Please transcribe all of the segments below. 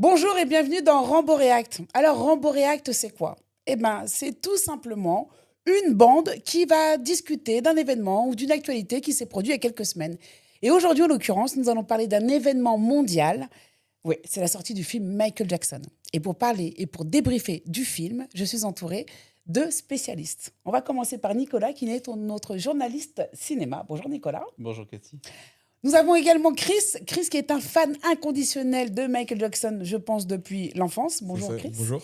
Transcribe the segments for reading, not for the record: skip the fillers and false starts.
Bonjour et bienvenue dans Rambo React. Alors, Rambo React, c'est quoi? Eh bien, c'est tout simplement une bande qui va discuter d'un événement ou d'une actualité qui s'est produit il y a quelques semaines. Et aujourd'hui, en l'occurrence, nous allons parler d'un événement mondial. Oui, c'est la sortie du film Michael Jackson. Et pour parler et pour débriefer du film, je suis entourée de spécialistes. On va commencer par Nicolas, qui est notre journaliste cinéma. Bonjour Nicolas. Bonjour Cathy. Nous avons également Chris qui est un fan inconditionnel de Michael Jackson, je pense, depuis l'enfance. Bonjour Chris. Bonjour.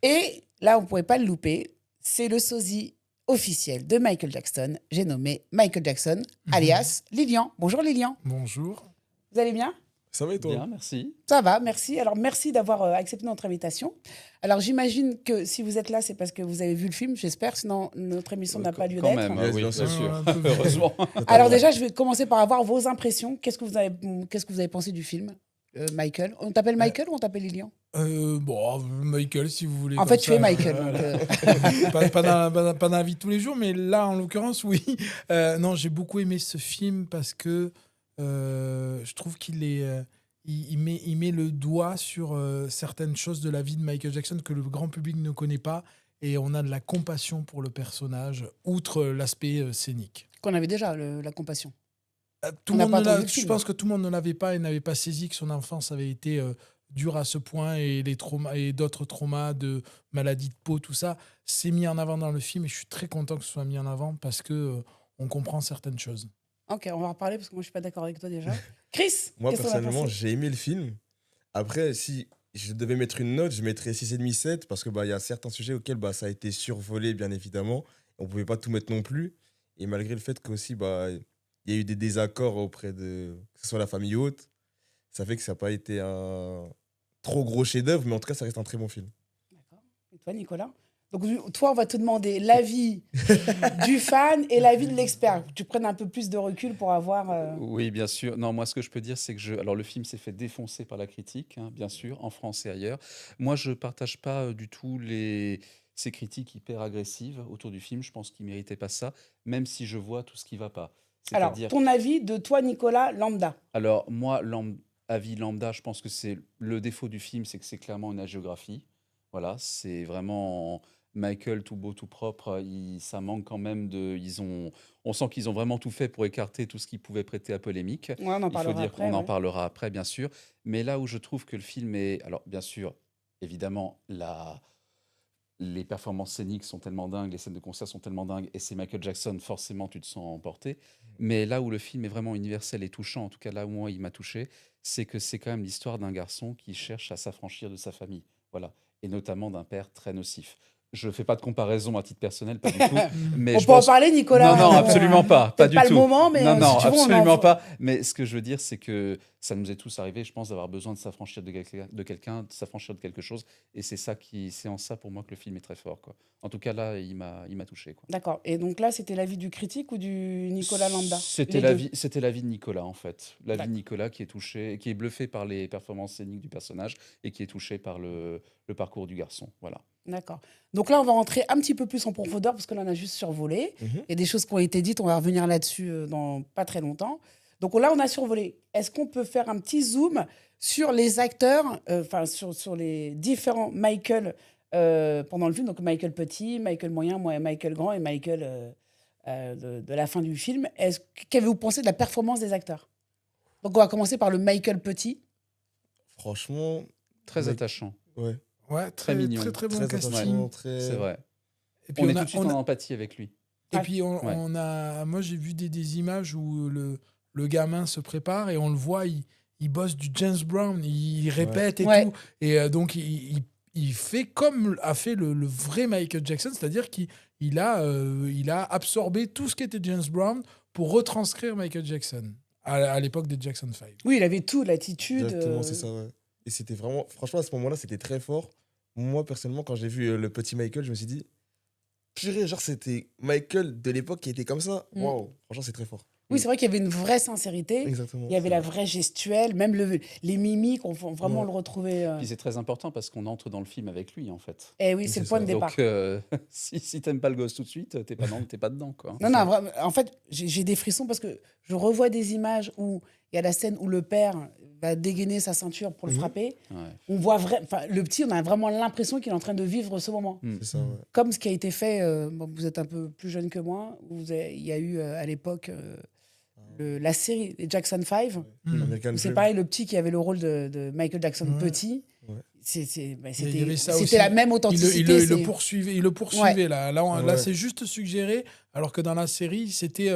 Et là, on ne pouvait pas le louper, c'est le sosie officiel de Michael Jackson. J'ai nommé Michael Jackson, alias Lilian. Bonjour Lilian. Bonjour. Vous allez bien? Ça va et toi? Bien, merci. Ça va, merci. Alors, merci d'avoir accepté notre invitation. Alors, j'imagine que si vous êtes là, c'est parce que vous avez vu le film, j'espère, sinon notre émission n'a pas lieu Quand d'être. même, Yes, oui, bien c'est sûr. sûr. Un peu. Heureusement. Alors déjà, je vais commencer par avoir vos impressions. Qu'est-ce que vous avez pensé du film, Michael? On t'appelle Michael ou on t'appelle Lilian? Bon, Michael, si vous voulez. En comme fait, tu ça, es Michael. voilà. donc, Pas dans la vie de tous les jours, mais là, en l'occurrence, oui. Non, j'ai beaucoup aimé ce film parce que je trouve qu'il est, il met le doigt sur certaines choses de la vie de Michael Jackson que le grand public ne connaît pas. Et on a de la compassion pour le personnage, outre l'aspect scénique. qu'on avait déjà la compassion. Tout On le n'a monde pas ne trop l'a- vu le film. Je pense que tout le monde ne l'avait pas et n'avait pas saisi que son enfance avait été dure à ce point et les traumas et d'autres traumas de maladies de peau, tout ça, c'est mis en avant dans le film et je suis très content que ce soit mis en avant parce que on comprend certaines choses. Ok, on va en reparler parce que moi, je suis pas d'accord avec toi déjà. Chris, Moi, qu'est-ce qu'on a personnellement, pensé? j'ai aimé le film. Après, si je devais mettre une note, je mettrais 6,5, 7 parce que il y a certains sujets auxquels ça a été survolé, bien évidemment. On pouvait pas tout mettre non plus. Et malgré le fait qu'aussi, il y a eu des désaccords auprès de que ce soit la famille haute, ça fait que ça n'a pas été un trop gros chef-d'œuvre, mais en tout cas, ça reste un très bon film. D'accord. Et toi, Nicolas? Donc, toi, on va te demander l'avis du fan et l'avis de l'expert. Que tu prennes un peu plus de recul pour avoir... Oui, bien sûr. Non, moi, ce que je peux dire, c'est que alors, le film s'est fait défoncer par la critique, hein, bien sûr, en France et ailleurs. Moi, je partage pas du tout ces critiques hyper agressives autour du film. Je pense qu'il méritait pas ça, même si je vois tout ce qui va pas. Alors, C'est-à-dire, ton avis de toi, Nicolas, lambda. alors moi, avis lambda, je pense que c'est le défaut du film, c'est que c'est clairement une hagiographie. Voilà, c'est vraiment Michael tout beau, tout propre. Ça manque quand même on sent qu'ils ont vraiment tout fait pour écarter tout ce qui pouvait prêter à polémique. Ouais, on en Il faut parlera dire après. qu'on en Ouais. parlera après, bien sûr. Mais là où je trouve que le film est, alors bien sûr, évidemment, les performances scéniques sont tellement dingues, les scènes de concert sont tellement dingues, et c'est Michael Jackson, forcément, tu te sens emporté. Mais là où le film est vraiment universel et touchant, en tout cas là où moi il m'a touché, c'est que c'est quand même l'histoire d'un garçon qui cherche à s'affranchir de sa famille, voilà, et notamment d'un père très nocif. Je ne fais pas de comparaison à titre personnel, pas du tout, mais On je peut en pense... parler, Nicolas. Non, non, Bon, absolument pas, pas peut-être du pas tout. le moment, mais Non, non, si tu veux, on absolument en... pas. Mais ce que je veux dire, c'est que ça nous est tous arrivé, je pense, d'avoir besoin de s'affranchir de quelqu'un, de s'affranchir de quelque chose. Et c'est en ça pour moi que le film est très fort, quoi. En tout cas, là, il m'a touché, quoi. D'accord. Et donc là, c'était l'avis du critique ou du Nicolas lambda? C'était Les deux. c'était l'avis de Nicolas, en fait. L'avis de D'accord. Nicolas qui est touché, qui est bluffé par les performances scéniques du personnage et qui est touché par le parcours du garçon. Voilà. D'accord. Donc là, on va rentrer un petit peu plus en profondeur parce que là, on a juste survolé. Mhm. Il y a des choses qui ont été dites, on va revenir là-dessus dans pas très longtemps. Donc là, on a survolé. Est-ce qu'on peut faire un petit zoom sur les acteurs, enfin sur les différents Michael pendant le film? Donc Michael petit, Michael moyen, Michael grand et Michael de la fin du film. Qu'avez-vous pensé de la performance des acteurs? Donc on va commencer par le Michael petit. Franchement, Très Oui. attachant. ouais, Ouais, Très mignon. très bon très casting. attachant, très... C'est vrai. Et puis On est tout de suite en empathie avec lui. Et puis Ouais. moi j'ai vu des images où le gamin se prépare et on le voit, il bosse du James Brown, il répète et Ouais. tout. Et donc il fait comme a fait le vrai Michael Jackson, c'est-à-dire qu'il a absorbé tout ce qu'était James Brown pour retranscrire Michael Jackson à l'époque des Jackson 5. Oui, il avait tout, l'attitude. Exactement, c'est ça, ouais. Et c'était vraiment... Franchement, à ce moment-là, c'était très fort. Moi, personnellement, quand j'ai vu le petit Michael, je me suis dit... Purée, genre, c'était Michael de l'époque qui était comme ça. Mm. Waouh, franchement, c'est très fort. Oui, c'est vrai qu'il y avait une vraie sincérité. Exactement. Il y avait c'est la vrai. vraie gestuelle, même les mimiques, on vraiment Ouais. le retrouver. Puis c'est très important parce qu'on entre dans le film avec lui, en fait. Eh oui, c'est le C'est point ça. de départ. Donc, si t'aimes pas le gosse tout de suite, t'es pas dedans, quoi. Non, non, vraiment, en fait, j'ai des frissons parce que je revois des images où il y a la scène où le père va dégainer sa ceinture pour le Mhm. frapper. Ouais. On voit le petit, on a vraiment l'impression qu'il est en train de vivre ce moment. Mm. C'est ça, ouais. Comme ce qui a été fait, bon, vous êtes un peu plus jeune que moi, il y a eu à l'époque la série, les Jackson 5. Mm. American Où c'est Dream. pareil, le petit qui avait le rôle de Michael Jackson Ouais. petit. Ouais. Il y avait ça aussi. C'était la même Il authenticité. le c'est- poursuivait là. Là, Ouais. c'est juste suggéré, alors que dans la série, c'était,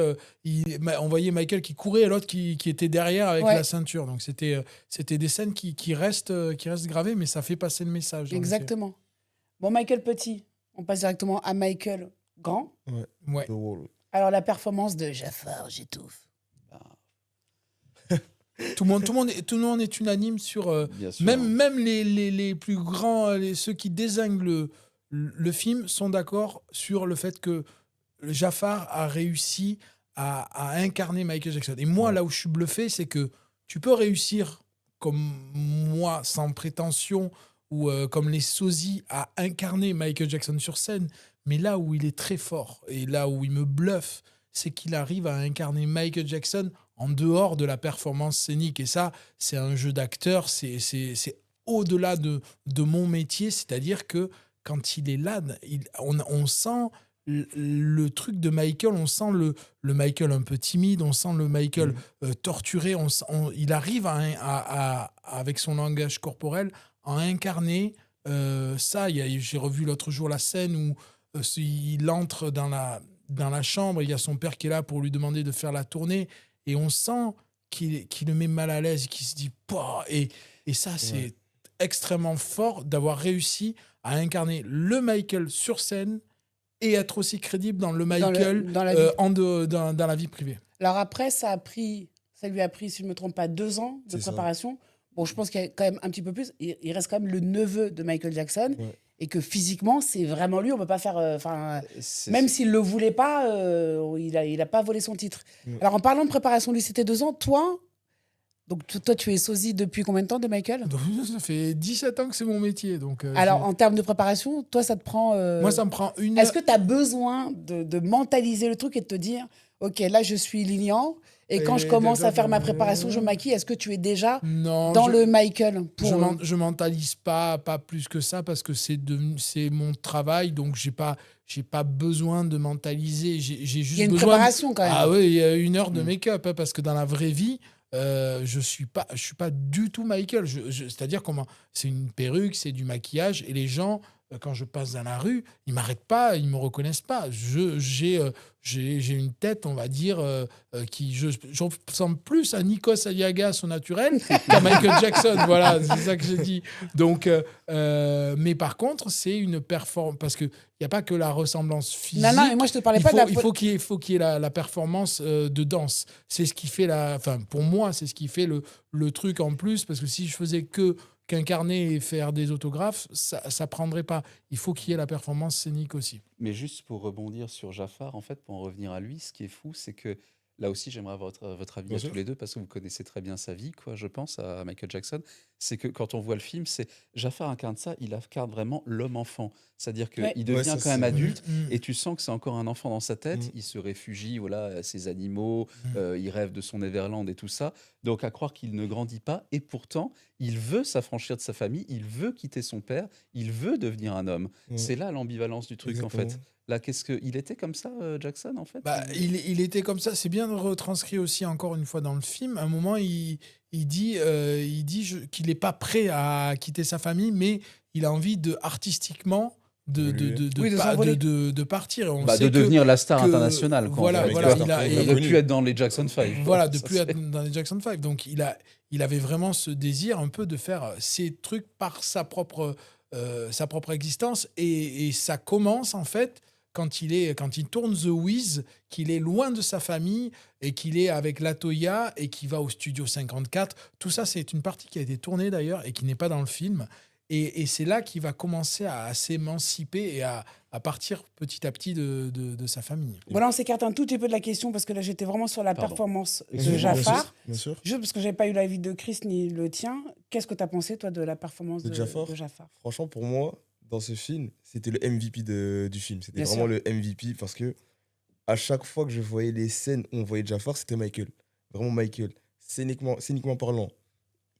on voyait Michael qui courait et l'autre qui était derrière avec Ouais. la ceinture. Donc c'était des scènes qui restent gravées, mais ça fait passer le message. dans la série. Exactement. Bon, Michael Petit, on passe directement à Michael Grand. Ouais. The Wall. Alors, la performance de Jafar, j'étouffe. Tout le monde est unanime sur. Bien sûr. Même les plus grands, ceux qui dézinguent le film, sont d'accord sur le fait que Jafar a réussi à incarner Michael Jackson. Et moi, Ouais. là où je suis bluffé, c'est que tu peux réussir, comme moi, sans prétention, ou comme les sosies, à incarner Michael Jackson sur scène. Mais là où il est très fort, et là où il me bluffe, c'est qu'il arrive à incarner Michael Jackson en dehors de la performance scénique. Et ça, c'est un jeu d'acteur, c'est au-delà de mon métier. C'est-à-dire que quand il est là, on sent le truc de Michael, on sent le Michael un peu timide, on sent le Michael torturé, il arrive avec son langage corporel à incarner ça. J'ai revu l'autre jour la scène où il entre dans la chambre, il y a son père qui est là pour lui demander de faire la tournée, et on sent qu'il le met mal à l'aise, qu'il se dit Pouah et ça, c'est extrêmement fort d'avoir réussi à incarner le Michael sur scène et être aussi crédible dans le Michael dans la vie. dans la vie privée. Alors après, ça lui a pris, si je ne me trompe pas, 2 ans de C'est ça. préparation. Bon, je pense qu'il y a quand même un petit peu plus. Il reste quand même le neveu de Michael Jackson. Ouais. Et que physiquement, c'est vraiment lui. On ne peut pas faire... C'est- même s'il ne le voulait pas, il a pas volé son titre. Ouais. Alors, en parlant de préparation, lui, c'était 2 ans. Toi, tu es sosie depuis combien de temps de Michael? Donc, ça fait 17 ans que c'est mon métier. Donc, Alors, en termes de préparation, toi, ça te prend... moi, ça me prend une heure. Est-ce que tu as besoin de mentaliser le truc et de te dire, OK, là, je suis Lilian, et quand Et je commence à faire ma d'accord, préparation, je maquille. Est-ce que tu es déjà Non, dans le Michael je mentalise pas plus que ça parce que c'est mon travail, donc j'ai pas besoin de mentaliser. J'ai juste Il y a une besoin préparation quand même. Ah oui, il y a 1 heure de make-up hein, parce que dans la vraie vie, je suis pas du tout Michael. C'est-à-dire comment c'est une perruque, c'est du maquillage et les gens quand je passe dans la rue, ils m'arrêtent pas, ils me reconnaissent pas. J'ai une tête, on va dire, qui je ressemble plus à Nikos Aliagas au naturel qu'à Michael Jackson. Voilà, c'est ça que j'ai dit. Donc, mais par contre, c'est une performance parce que il y a pas que la ressemblance physique. Non, mais moi, je te parlais pas de la... Il faut qu'il y ait la performance de danse. C'est ce qui fait pour moi, c'est ce qui fait le truc en plus. Parce que si je faisais qu'incarner et faire des autographes, ça prendrait pas. Il faut qu'il y ait la performance scénique aussi. Mais juste pour rebondir sur Jafar, en fait, pour en revenir à lui, ce qui est fou, c'est que là aussi, j'aimerais avoir votre avis Bien à sûr. tous les deux, parce que vous connaissez très bien sa vie, quoi, je pense, à Michael Jackson. C'est que quand on voit le film, Jafar incarne ça, il incarne vraiment l'homme-enfant. C'est-à-dire qu'il Ouais. devient ça, quand même c'est- adulte, Mm. et tu sens que c'est encore un enfant dans sa tête. Mm. Il se réfugie, voilà, à ses animaux, Mm. il rêve de son Neverland et tout ça. Donc à croire qu'il ne grandit pas, et pourtant, il veut s'affranchir de sa famille, il veut quitter son père, il veut devenir un homme. Ouais. C'est là l'ambivalence du truc, en fait. Exactement. Là, il était comme ça, Jackson, en fait Bah, il était comme ça. C'est bien retranscrit aussi encore une fois dans le film. À un moment, il dit qu'il n'est pas prêt à quitter sa famille, mais il a envie artistiquement s'envoler. de partir. Et on Bah, sait de que- devenir la star que- internationale. Quoi, voilà, en fait, voilà, quoi. il a- Et il a de connu. plus être dans les Jackson 5. Voilà, de Ça, plus c'est- être dans les Jackson 5. Donc, il avait vraiment ce désir un peu de faire ces trucs par sa propre existence. Et ça commence, en fait, quand il tourne The Wiz, qu'il est loin de sa famille et qu'il est avec Latoya et qu'il va au studio 54. Tout ça, c'est une partie qui a été tournée d'ailleurs et qui n'est pas dans le film. Et c'est là qu'il va commencer à s'émanciper et à partir petit à petit de sa famille. Voilà, on s'écarte un tout petit peu de la question parce que là, j'étais vraiment sur la Pardon. performance de Excuse-moi, Jafar. Bien sûr. Juste parce que je n'avais pas eu l'avis de Chris ni le tien. Qu'est-ce que tu as pensé, toi, de la performance De de Jafar Jafar? Franchement, pour moi, dans ce film, c'était le MVP du film. C'était Bien vraiment sûr. le MVP parce que à chaque fois que je voyais les scènes où on voyait Jafar, c'était Michael. Vraiment Michael. scéniquement parlant,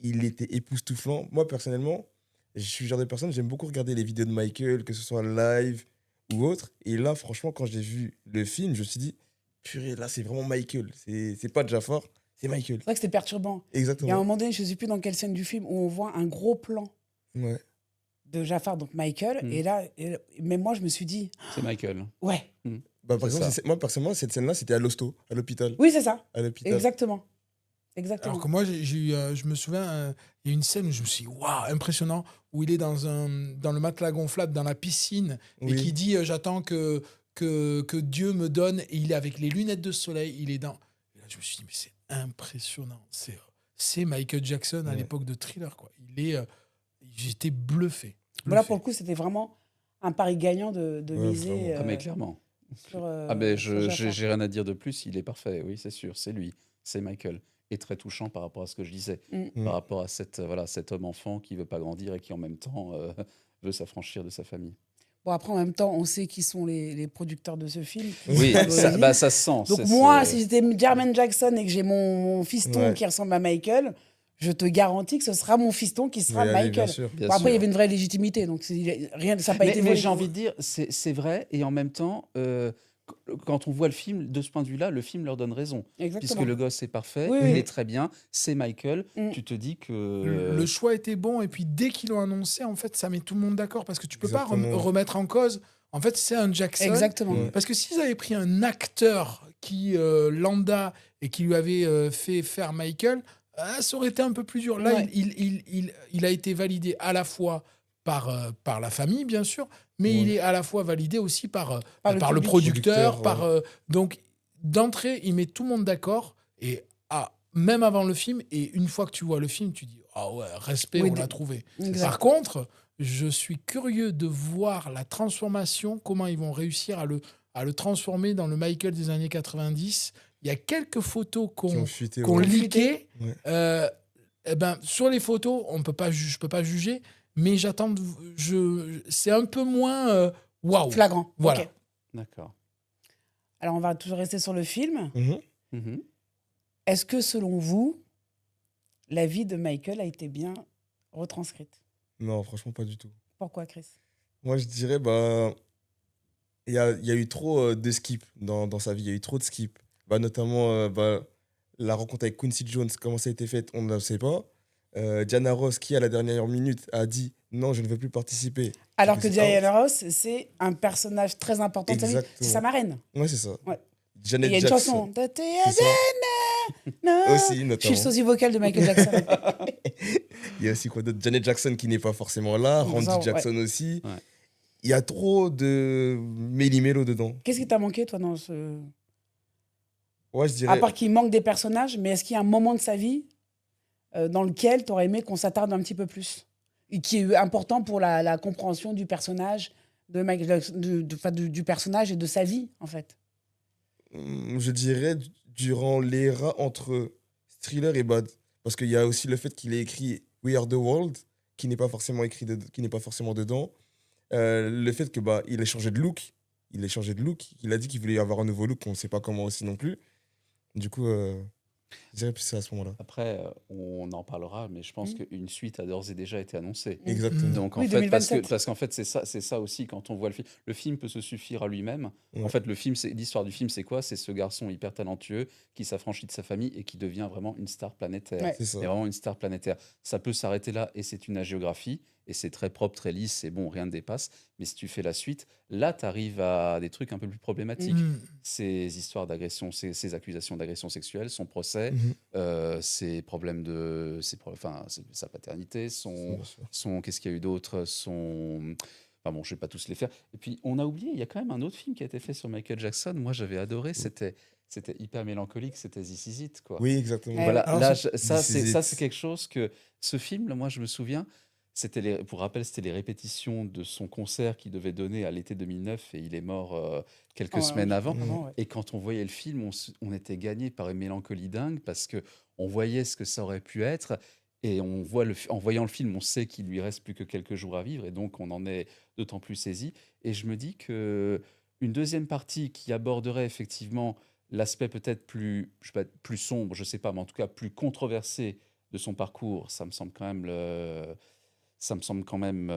il était époustouflant. Moi, personnellement, je suis le genre de personne, j'aime beaucoup regarder les vidéos de Michael, que ce soit live ou autre. Et là, franchement, quand j'ai vu le film, je me suis dit, purée, là, c'est vraiment Michael. C'est pas Jafar, c'est Michael. C'est vrai que c'était perturbant. Il y a un Exactement. moment donné, je ne sais plus dans quelle scène du film, où on voit un gros plan Ouais. de Jafar, donc Michael. Mm. Et là, même moi, je me suis dit, C'est Michael. ouais, Bah, par C'est exemple, ça. moi, personnellement, cette scène-là, c'était à l'hosto, à l'hôpital. oui, c'est ça. À l'hôpital. Exactement. Exactement. Alors que moi, je me souviens, il y a une scène où je me suis dit, waouh, impressionnant, où il est dans le matelas gonflable, dans la piscine, et Oui. qui dit, j'attends que Dieu me donne, et il est avec les lunettes de soleil, il est dans... Et là, je me suis dit, mais c'est impressionnant. C'est Michael Jackson à Ouais. l'époque de Thriller, quoi. J'étais bluffé. Voilà, Bluffé. pour le coup, c'était vraiment un pari gagnant de Ouais, miser vraiment. Ah, mais clairement. sur. Ah ben, sur Jafar. j'ai rien à dire de plus, il est parfait, oui, c'est sûr, c'est lui, c'est Michael. Et très touchant par rapport à ce que je disais, Mm. par rapport à cet homme-enfant qui veut pas grandir et qui en même temps veut s'affranchir de sa famille. Bon, après, en même temps, on sait qui sont les producteurs de ce film. Oui, Ça doit ça, le bah, dire. ça se sent. Donc, c'est- moi, c'est- si j'étais Jermaine Jackson et que j'ai mon fiston Ouais. qui ressemble à Michael, je te garantis que ce sera mon fiston qui sera Ouais, allez, bien Michael. sûr. Bien Bon, après, il y sûr. avait une vraie légitimité, donc rien, ça n'a pas été Mais volé. j'ai envie de dire, c'est vrai, et en même temps, quand on voit le film, de ce point de vue-là, le film leur donne raison. Puisque Exactement. le gosse est parfait, Oui, il oui. est très bien, c'est Michael, Mm. tu te dis que... Le choix était bon, et puis dès qu'ils l'ont annoncé, en fait, ça met tout le monde d'accord, parce que tu peux pas Exactement. remettre en cause. En fait, c'est un Jackson. Exactement. Ouais. Parce que s'ils avaient pris un acteur qui lambda et qui lui avait fait faire Michael, ça aurait été un peu plus dur. Là, Ouais. il a été validé à la fois par la famille, bien sûr, mais Ouais. il est à la fois validé aussi par Par le le public. producteur. Producteur, Donc, d'entrée, il met tout le monde d'accord. Et même avant le film, et une fois que tu vois le film, tu dis, ah ouais, respect, Oui, on l'a trouvé. Exact. Par contre, je suis curieux de voir la transformation, comment ils vont réussir à le transformer dans le Michael des années 90. Il y a quelques photos Qui qu'on ont fuité. qu'on ouais. leaké. Ouais. Eh ben, sur les photos, je peux pas juger, mais c'est un peu moins waouh. Flagrant. Voilà. Ok. D'accord. Alors, on va toujours rester sur le film. Mhm. Mhm. Est-ce que, selon vous, la vie de Michael a été bien retranscrite? Non, franchement, pas du tout. Pourquoi, Chris? Moi, je dirais, bah, il y a eu trop de skips dans sa vie. Il y a eu trop de skips. Bah, notamment, la rencontre avec Quincy Jones, comment ça a été fait, on ne le sait pas. Diana Ross, qui à la dernière minute a dit non, je ne veux plus participer. Alors Je que sais Diana Ross, c'est un personnage très important de sa vie. Exactement. C'est sa marraine. Ouais, c'est ça. Ouais. Et Janet il y a une Jackson. chanson. C'est ça. Non. Aussi, Je suis notamment. le sosie vocal de Michael Jackson. Il y a aussi quoi d'autre? Janet Jackson qui n'est pas forcément là. Ça, Randy ouais. Jackson aussi. Ouais. Il y a trop de méli-mélo dedans. Qu'est-ce qui t'a manqué, toi, dans ce... Ouais, je À dirais. part qu'il manque des personnages, mais est-ce qu'il y a un moment de sa vie dans lequel tu aurais aimé qu'on s'attarde un petit peu plus? Et qui est important pour la compréhension du personnage, de Michael Jackson, du personnage et de sa vie, en fait. Je dirais durant l'ère entre Thriller et Bad. Parce qu'il y a aussi le fait qu'il ait écrit We Are the World, qui n'est pas forcément qui n'est pas forcément dedans. Le fait que il ait changé de look. Il a dit qu'il voulait avoir un nouveau look, on ne sait pas comment aussi non plus. Du coup, je dirais plus ça à ce moment-là. Après, on en parlera, mais je pense qu'une suite a d'ores et déjà été annoncée. Exactement. Donc en Oui, fait, 2027. parce qu'en fait, c'est ça aussi quand on voit le film. Le film peut se suffire à lui-même. En Ouais. fait, l'histoire du film, c'est quoi? C'est ce garçon hyper talentueux qui s'affranchit de sa famille et qui devient vraiment une star planétaire. Ouais. C'est ça. C'est vraiment une star planétaire. Ça peut s'arrêter là et c'est une hagiographie et c'est très propre, très lisse, c'est bon, rien ne dépasse. Mais si tu fais la suite, là, tu arrives à des trucs un peu plus problématiques. Ces histoires d'agression, ces accusations d'agression sexuelle, son procès, Mhm. ses problèmes sa paternité, Bien sûr. qu'est-ce qu'il y a eu d'autre, enfin bon, je vais pas tous les faire. Et puis on a oublié, il y a quand même un autre film qui a été fait sur Michael Jackson. Moi, j'avais adoré. C'était hyper mélancolique. C'était This Is It, quoi. Oui, exactement. Ouais. Voilà, Alors, là, This Is ça It. c'est quelque chose que ce film, là, moi, je me souviens. Pour rappel, c'était les répétitions de son concert qu'il devait donner à l'été 2009 et il est mort quelques Ouais, semaines avant. ouais. Et quand on voyait le film, on était gagné par une mélancolie dingue parce que on voyait ce que ça aurait pu être et en voyant le film, on sait qu'il lui reste plus que quelques jours à vivre et donc on en est d'autant plus saisi. Et je me dis que une deuxième partie qui aborderait effectivement l'aspect peut-être plus, je sais pas, plus sombre, je sais pas, mais en tout cas plus controversé de son parcours, ça me semble quand même,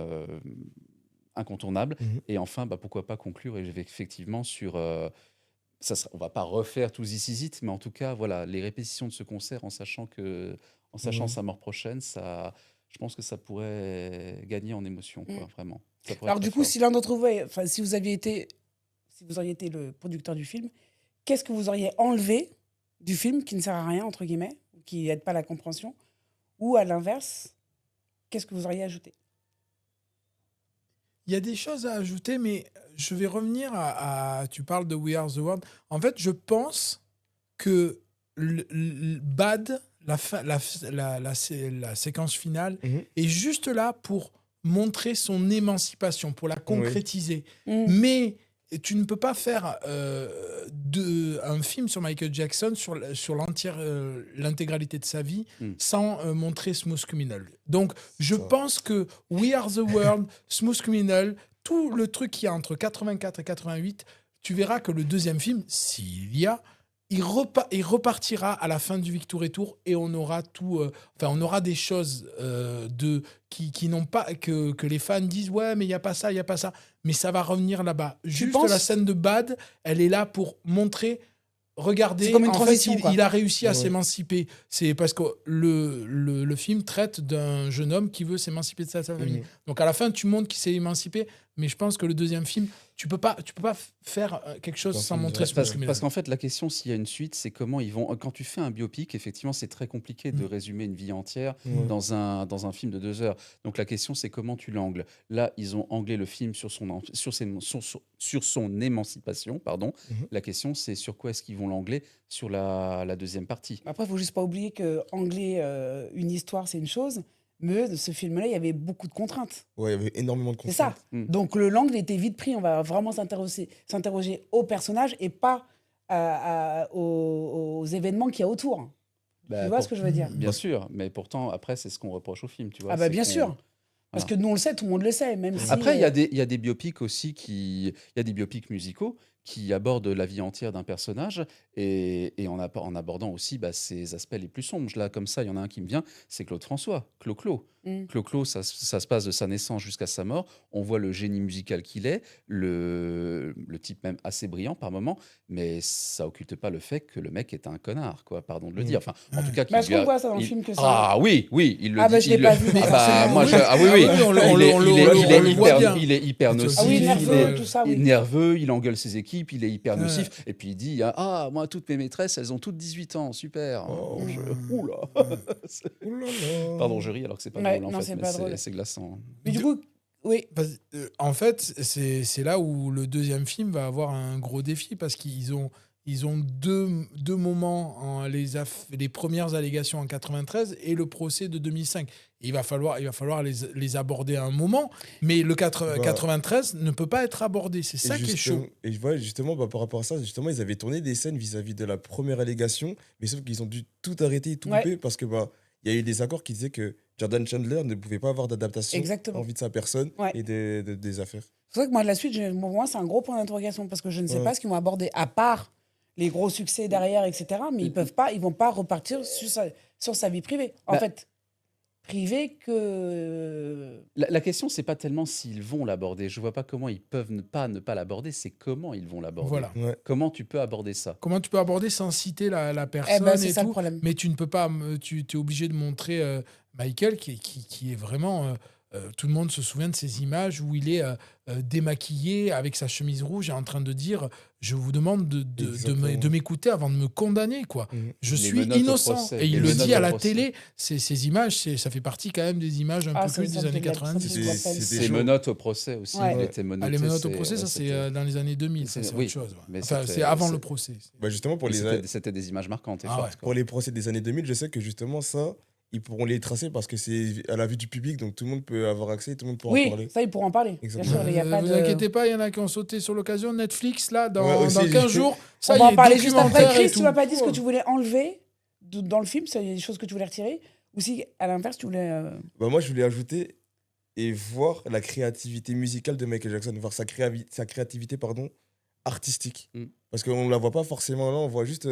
incontournable. Mhm. Et enfin, pourquoi pas conclure effectivement sur... on va pas refaire tous This Is It, mais en tout cas, voilà, les répétitions de ce concert, en sachant Ouais. sa mort prochaine, je pense que ça pourrait gagner en émotion, quoi, vraiment. Ça pourrait Alors être du très coup, fort. si l'un d'entre vous, enfin, si vous auriez été le producteur du film, qu'est-ce que vous auriez enlevé du film qui ne sert à rien, entre guillemets, ou qui n'aide pas à la compréhension, ou à l'inverse, qu'est-ce que vous auriez ajouté? Il y a des choses à ajouter, mais je vais revenir tu parles de We Are the World. En fait, je pense que Bad, la séquence finale, Mhm. est juste là pour montrer son émancipation, pour la concrétiser. Mm. Mais tu ne peux pas faire un film sur Michael Jackson, sur l'intégralité de sa vie, Mm. sans montrer Smooth Criminal. Donc, je Ça. pense que We Are the World, Smooth Criminal, tout le truc qu'il y a entre 84 et 88, tu verras que le deuxième film, s'il y a, il repartira à la fin du Victory Tour et on aura tout. On aura des choses qui n'ont pas. Que les fans disent ouais, mais il n'y a pas ça, il n'y a pas ça. Mais ça va revenir là-bas. Juste penses la scène de Bad, elle est là pour montrer. Regardez, C'est comme une en fait, transition, quoi. il a réussi à Ouais. s'émanciper. C'est parce que le film traite d'un jeune homme qui veut s'émanciper de sa famille. Mhm. Donc à la fin, tu montres qu'il s'est émancipé, mais je pense que le deuxième film, tu peux pas faire quelque chose Dans sans le film, montrer ouais. ce Parce, criminel. parce qu'en fait, la question, s'il y a une suite, c'est comment ils vont. Quand tu fais un biopic, effectivement, c'est très compliqué de Mm. résumer une vie entière Ouais. dans un film de 2 heures. Donc la question, c'est comment tu l'angles. Là, ils ont anglé le film sur son émancipation. Pardon. Mhm. La question, c'est sur quoi est-ce qu'ils vont l'angler sur la deuxième partie. Après, il faut juste pas oublier que angler une histoire, c'est une chose, mais de ce film-là, il y avait beaucoup de contraintes. Ouais, il y avait énormément de C'est ça. contraintes. Mm. Donc l'angle était vite pris. On va vraiment s'interroger au personnage et pas aux événements qu'il y a autour. Bah, Tu vois ce que je veux dire? Bien sûr, mais pourtant, après, c'est ce qu'on reproche au film. Tu vois, Ah bah c'est bien qu'on- sûr. Parce que Voilà. nous, on le sait, tout le monde le sait. Même si, Après, il y a des biopics aussi il y a des biopics musicaux qui abordent la vie entière d'un personnage et en abordant aussi ses aspects les plus sombres. Là, comme ça, il y en a un qui me vient, c'est Claude François, Clo-Clo. Mm. Clo-Clo, ça se passe de sa naissance jusqu'à sa mort. On voit le génie musical qu'il est, le type même assez brillant par moment, mais ça occulte pas le fait que le mec est un connard, quoi, pardon de le Mm. dire. Enfin, en tout cas, Bah, est-ce qu'on voit ça dans le film que ça Ah oui, il le Ah bah, dit. je l'ai pas vu, Ah mais bah, forcément, moi, oui. ah oui, oui. on le Il est voit bien. il est hyper Ah oui, nocif. Ah oui, il nerveux, est- tout ça, Il est oui. nerveux, il engueule ses équipes, il est hyper Ouais. nocif. Et puis il dit ah, moi, toutes mes maîtresses, elles ont toutes 18 ans, super. Oh. Oula. Ouh là là. Pardon, je ris alors que c'est pas Ouais, drôle en non, fait, c'est mais pas drôle. c'est glaçant. Mais du coup, oui. En fait, c'est là où le deuxième film va avoir un gros défi parce qu'ils ont deux moments, les premières allégations en 93 et le procès de 2005. Et il va falloir les aborder à un moment, mais le 93 ne peut pas être abordé. C'est ça qui est chaud. Et voilà, justement, par rapport à ça, justement, ils avaient tourné des scènes vis-à-vis de la première allégation, mais sauf qu'ils ont dû tout arrêter et tout Ouais. couper parce que il y a eu des accords qui disaient que Jordan Chandler ne pouvait pas avoir d'adaptation Exactement. en vue de sa personne Ouais. et des affaires. C'est vrai que moi, la suite, pour moi, c'est un gros point d'interrogation parce que je ne sais Ouais. pas ce qu'ils vont aborder, à part les gros succès derrière, etc. Mais ils vont pas repartir sur sa vie privée. En Bah, fait, privée que... La question, c'est pas tellement s'ils vont l'aborder. Je vois pas comment ils peuvent ne pas l'aborder. C'est comment ils vont l'aborder. Voilà. Ouais. Comment tu peux aborder ça? Comment tu peux aborder sans citer la personne Eh ben, c'est et ça le tout, problème. mais tu ne peux pas, tu es obligé de montrer Michael qui est vraiment... tout le monde se souvient de ces images où il est démaquillé avec sa chemise rouge et en train de dire je vous demande Exactement. de m'écouter avant de me condamner, quoi. Mhm. Je Les suis menottes au innocent. procès, Et il les le menottes dit à au la procès. télé. Ces images, ça fait partie quand même des images un Ah, peu ça, cultes ça des me années fait de la- 90. ça me fait de la peine. C'était Ses chaud. menottes au procès aussi. Ouais. Il était menotté. Les menottes au c'est- procès, ça c'est dans les années 2000, ça c'est- c'est oui, autre chose. mais Enfin, c'était- c'est avant c'est- le procès. Bah, justement, pour Mais les, C'était des images marquantes et Ah fortes. ouais. quoi. pour les procès des années 2000, je sais que justement, ça, ils pourront les tracer parce que c'est à la vue du public, donc tout le monde peut avoir accès et tout le monde peut en Oui, parler. ça, ils pourront en parler. Bien Exactement. sûr, il y a pas vous de... inquiétez pas, il y en a qui ont sauté sur l'occasion. Netflix, là, Ouais, dans aussi, 15 jours, ça On y va en est, parler juste après. documentaire et Chris, tu tout. m'as pas dit ce que tu voulais enlever dans le film, il y a des choses que tu voulais retirer, ou si, à l'inverse, tu voulais... Bah, moi, je voulais ajouter et voir la créativité musicale de Michael Jackson, voir sa créativité artistique. Mm. Parce qu'on ne la voit pas forcément là, on voit juste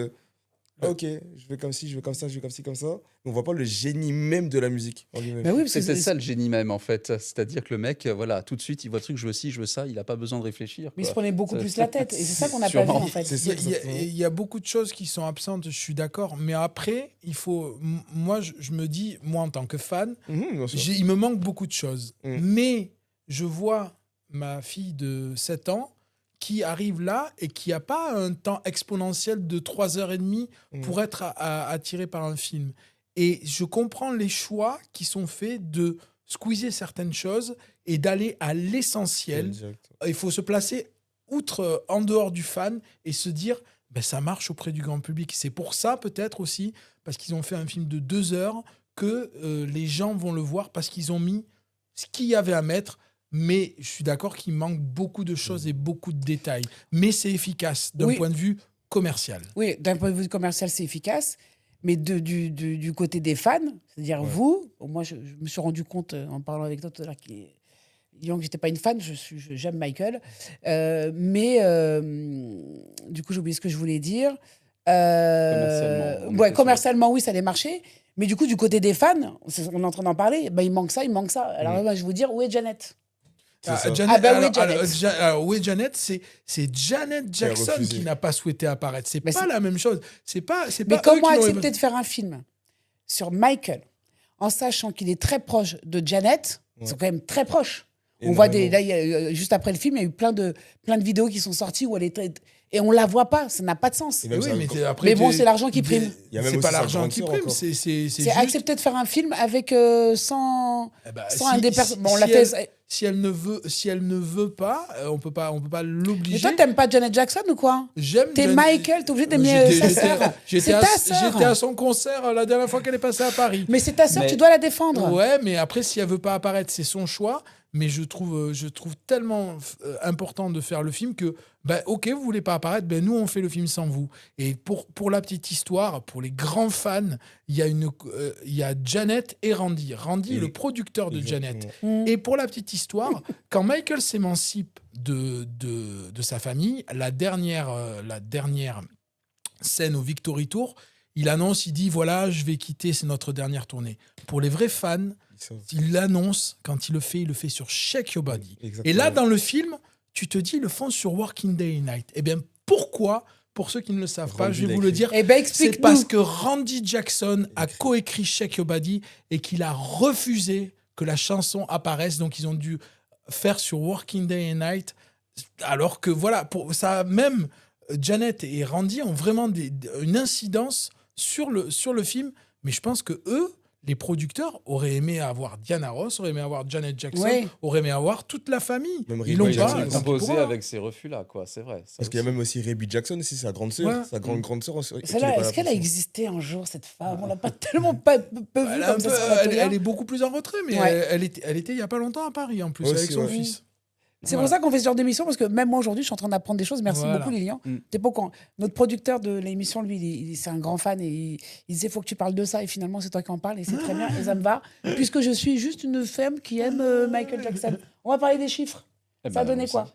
ok, je vais comme ci, je vais comme ça, je vais comme ci, comme ça. Mais on voit pas le génie même de la musique en lui-même. Mais oui, parce que C'était ça le génie même, en fait. C'est-à-dire que le mec, voilà, tout de suite, il voit le truc, je veux ci, je veux ça, il n'a pas besoin de réfléchir. mais il se quoi. prenait beaucoup Ça- plus la tête. Et c'est ça qu'on n'a pas vu, Sûrement. en fait. C'est Il y, ça, a, il y a- exactement. il y a beaucoup de choses qui sont absentes, je suis d'accord. Mais après, il faut. Moi, je me dis, moi, en tant que fan, Bien sûr. il me manque beaucoup de choses. Mm. Mais je vois ma fille de 7 ans qui arrive là et qui n'a pas un temps exponentiel de 3h30 pour être attirée par un film. Et je comprends les choix qui sont faits de squeezer certaines choses et d'aller à l'essentiel. Exact. Il faut se placer en dehors du fan et se dire ben, ça marche auprès du grand public. C'est pour ça peut-être aussi, parce qu'ils ont fait un film de 2 heures, que les gens vont le voir parce qu'ils ont mis ce qu'il y avait à mettre. Mais je suis d'accord qu'il manque beaucoup de choses et beaucoup de détails. Mais c'est efficace d'un Oui. point de vue commercial. Oui, d'un point de vue commercial, c'est efficace. Mais du côté des fans, c'est-à-dire Ouais. vous, moi, je me suis rendu compte en parlant avec toi tout à l'heure disons que j'étais pas une fan, j'aime Michael. Du coup, j'ai oublié ce que je voulais dire. Commercialement, on Ouais, était commercialement, oui, ça allait marcher. Mais du coup, du côté des fans, on est en train d'en parler, bah, il manque ça, il manque ça. Alors, moi, je vais vous dire, où est Janet? C'est ça. Janet, Ah bah oui, Janet. oui, Janet, c'est Janet Jackson refusé. qui n'a pas souhaité apparaître. C'est Mais pas c'est- la même chose. C'est pas Mais eux comment qui l'ont- accepter de faire un film sur Michael en sachant qu'il est très proche de Janet? Ils sont quand même très proches. On voit Énormément. là, juste après le film, il y a eu plein de vidéos qui sont sorties où elle est et on la voit pas, ça n'a pas de sens. Et Mais même oui, ça- mais après, Mais bon, c'est l'argent qui prime. Il y a même C'est aussi pas sa l'argent grande qui sœur prime, encore. c'est C'est juste... accepter de faire un film avec sans Eh ben, un des personnes. Bon, on si l'a fait. si elle ne veut pas, on peut pas Mais l'obliger. toi, t'aimes pas Janet Jackson ou quoi? J'aime T'es Jan- Michael, t'es obligé d'aimer J'étais- sa sœur. C'est J'étais ta sœur. j'étais à son concert la dernière fois qu'elle est passée à Paris. Mais c'est ta sœur, Mais- tu dois la défendre. Ouais, mais après, si elle veut pas apparaître, c'est son choix. Mais je trouve tellement important de faire le film que, bah, ok, vous voulez pas apparaître, ben nous on fait le film sans vous. Et pour la petite histoire, pour les grands fans, il y a Janet et Randy. Randy est le producteur de Janet. Exactement. Et pour la petite histoire, quand Michael s'émancipe de sa famille, la dernière scène au Victory Tour, il annonce, il dit voilà, je vais quitter, c'est notre dernière tournée. Pour les vrais fans, il l'annonce, quand il le fait sur Shake Your Body. Exactement. Et là, dans le film, tu te dis, ils le font sur Working Day and Night. Eh bien, pourquoi? Pour ceux qui ne le savent pas, Randy je vais l'a vous le écrit. dire. Eh ben, C'est explique-nous. parce que Randy Jackson a coécrit Shake Your Body et qu'il a refusé que la chanson apparaisse. Donc, ils ont dû faire sur Working Day and Night. Alors que, voilà, pour ça, même Janet et Randy ont vraiment une incidence sur le film. Mais je pense que eux, les producteurs, auraient aimé avoir Diana Ross, auraient aimé avoir Janet Jackson, Ouais. auraient aimé avoir toute la famille. Même Ils l'ont Rebby pas. Jackson, tant pis composé pour eux. avec ces refus-là, quoi. C'est vrai. ça Parce qu'il y a aussi. même aussi Rebby Jackson, aussi, sa grande sœur. Ouais. Sa grande sœur aussi. Celle-là, est-ce qu'elle a existé un jour, cette femme? On l'a pas tellement peu vu Elle, est un comme ça peu- sur la télé. elle est beaucoup plus en retrait, mais Ouais. elle était il n'y a pas longtemps à Paris, en plus, Aussi, avec son ouais. fils. C'est Voilà. pour ça qu'on fait ce genre d'émission, parce que même moi aujourd'hui, je suis en train d'apprendre des choses. Merci Voilà. beaucoup, Lilian. Mm. T'es pas au courant. Notre producteur de l'émission, lui, c'est un grand fan et il disait faut que tu parles de ça. Et finalement, c'est toi qui en parles et c'est très bien et ça me va. Puisque je suis juste une femme qui aime Michael Jackson. On va parler des chiffres. Eh Ça a ben, donné quoi?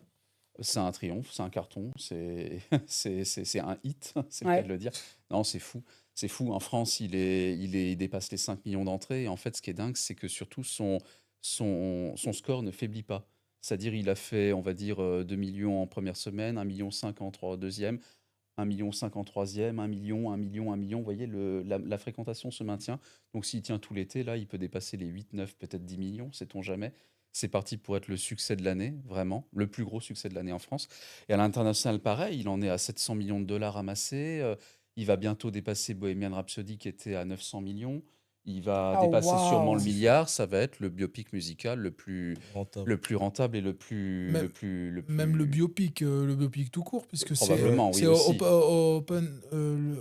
C'est un triomphe, c'est un carton, c'est c'est un hit, c'est Ouais. le cas de le dire. Non, c'est fou. C'est fou. En France, il dépasse les 5 millions d'entrées. Et en fait, ce qui est dingue, c'est que surtout son score ne faiblit pas. C'est-à-dire, il a fait, on va dire, 2 millions en première semaine, 1,5 million en deuxième, 1,5 million en troisième, 1 million, 1 million, 1 million. Vous voyez, la fréquentation se maintient. Donc, s'il tient tout l'été, là, il peut dépasser les 8, 9, peut-être 10 millions, sait-on jamais. C'est parti pour être le succès de l'année, vraiment, le plus gros succès de l'année en France. Et à l'international, pareil, il en est à 700 millions de dollars amassés. Il va bientôt dépasser Bohemian Rhapsody qui était à 900 millions. Il va Ah, dépasser waouh. sûrement le milliard. Ça va être le biopic musical le plus rentable et le plus... Même le biopic tout court, puisque Probablement, oui, c'est aussi.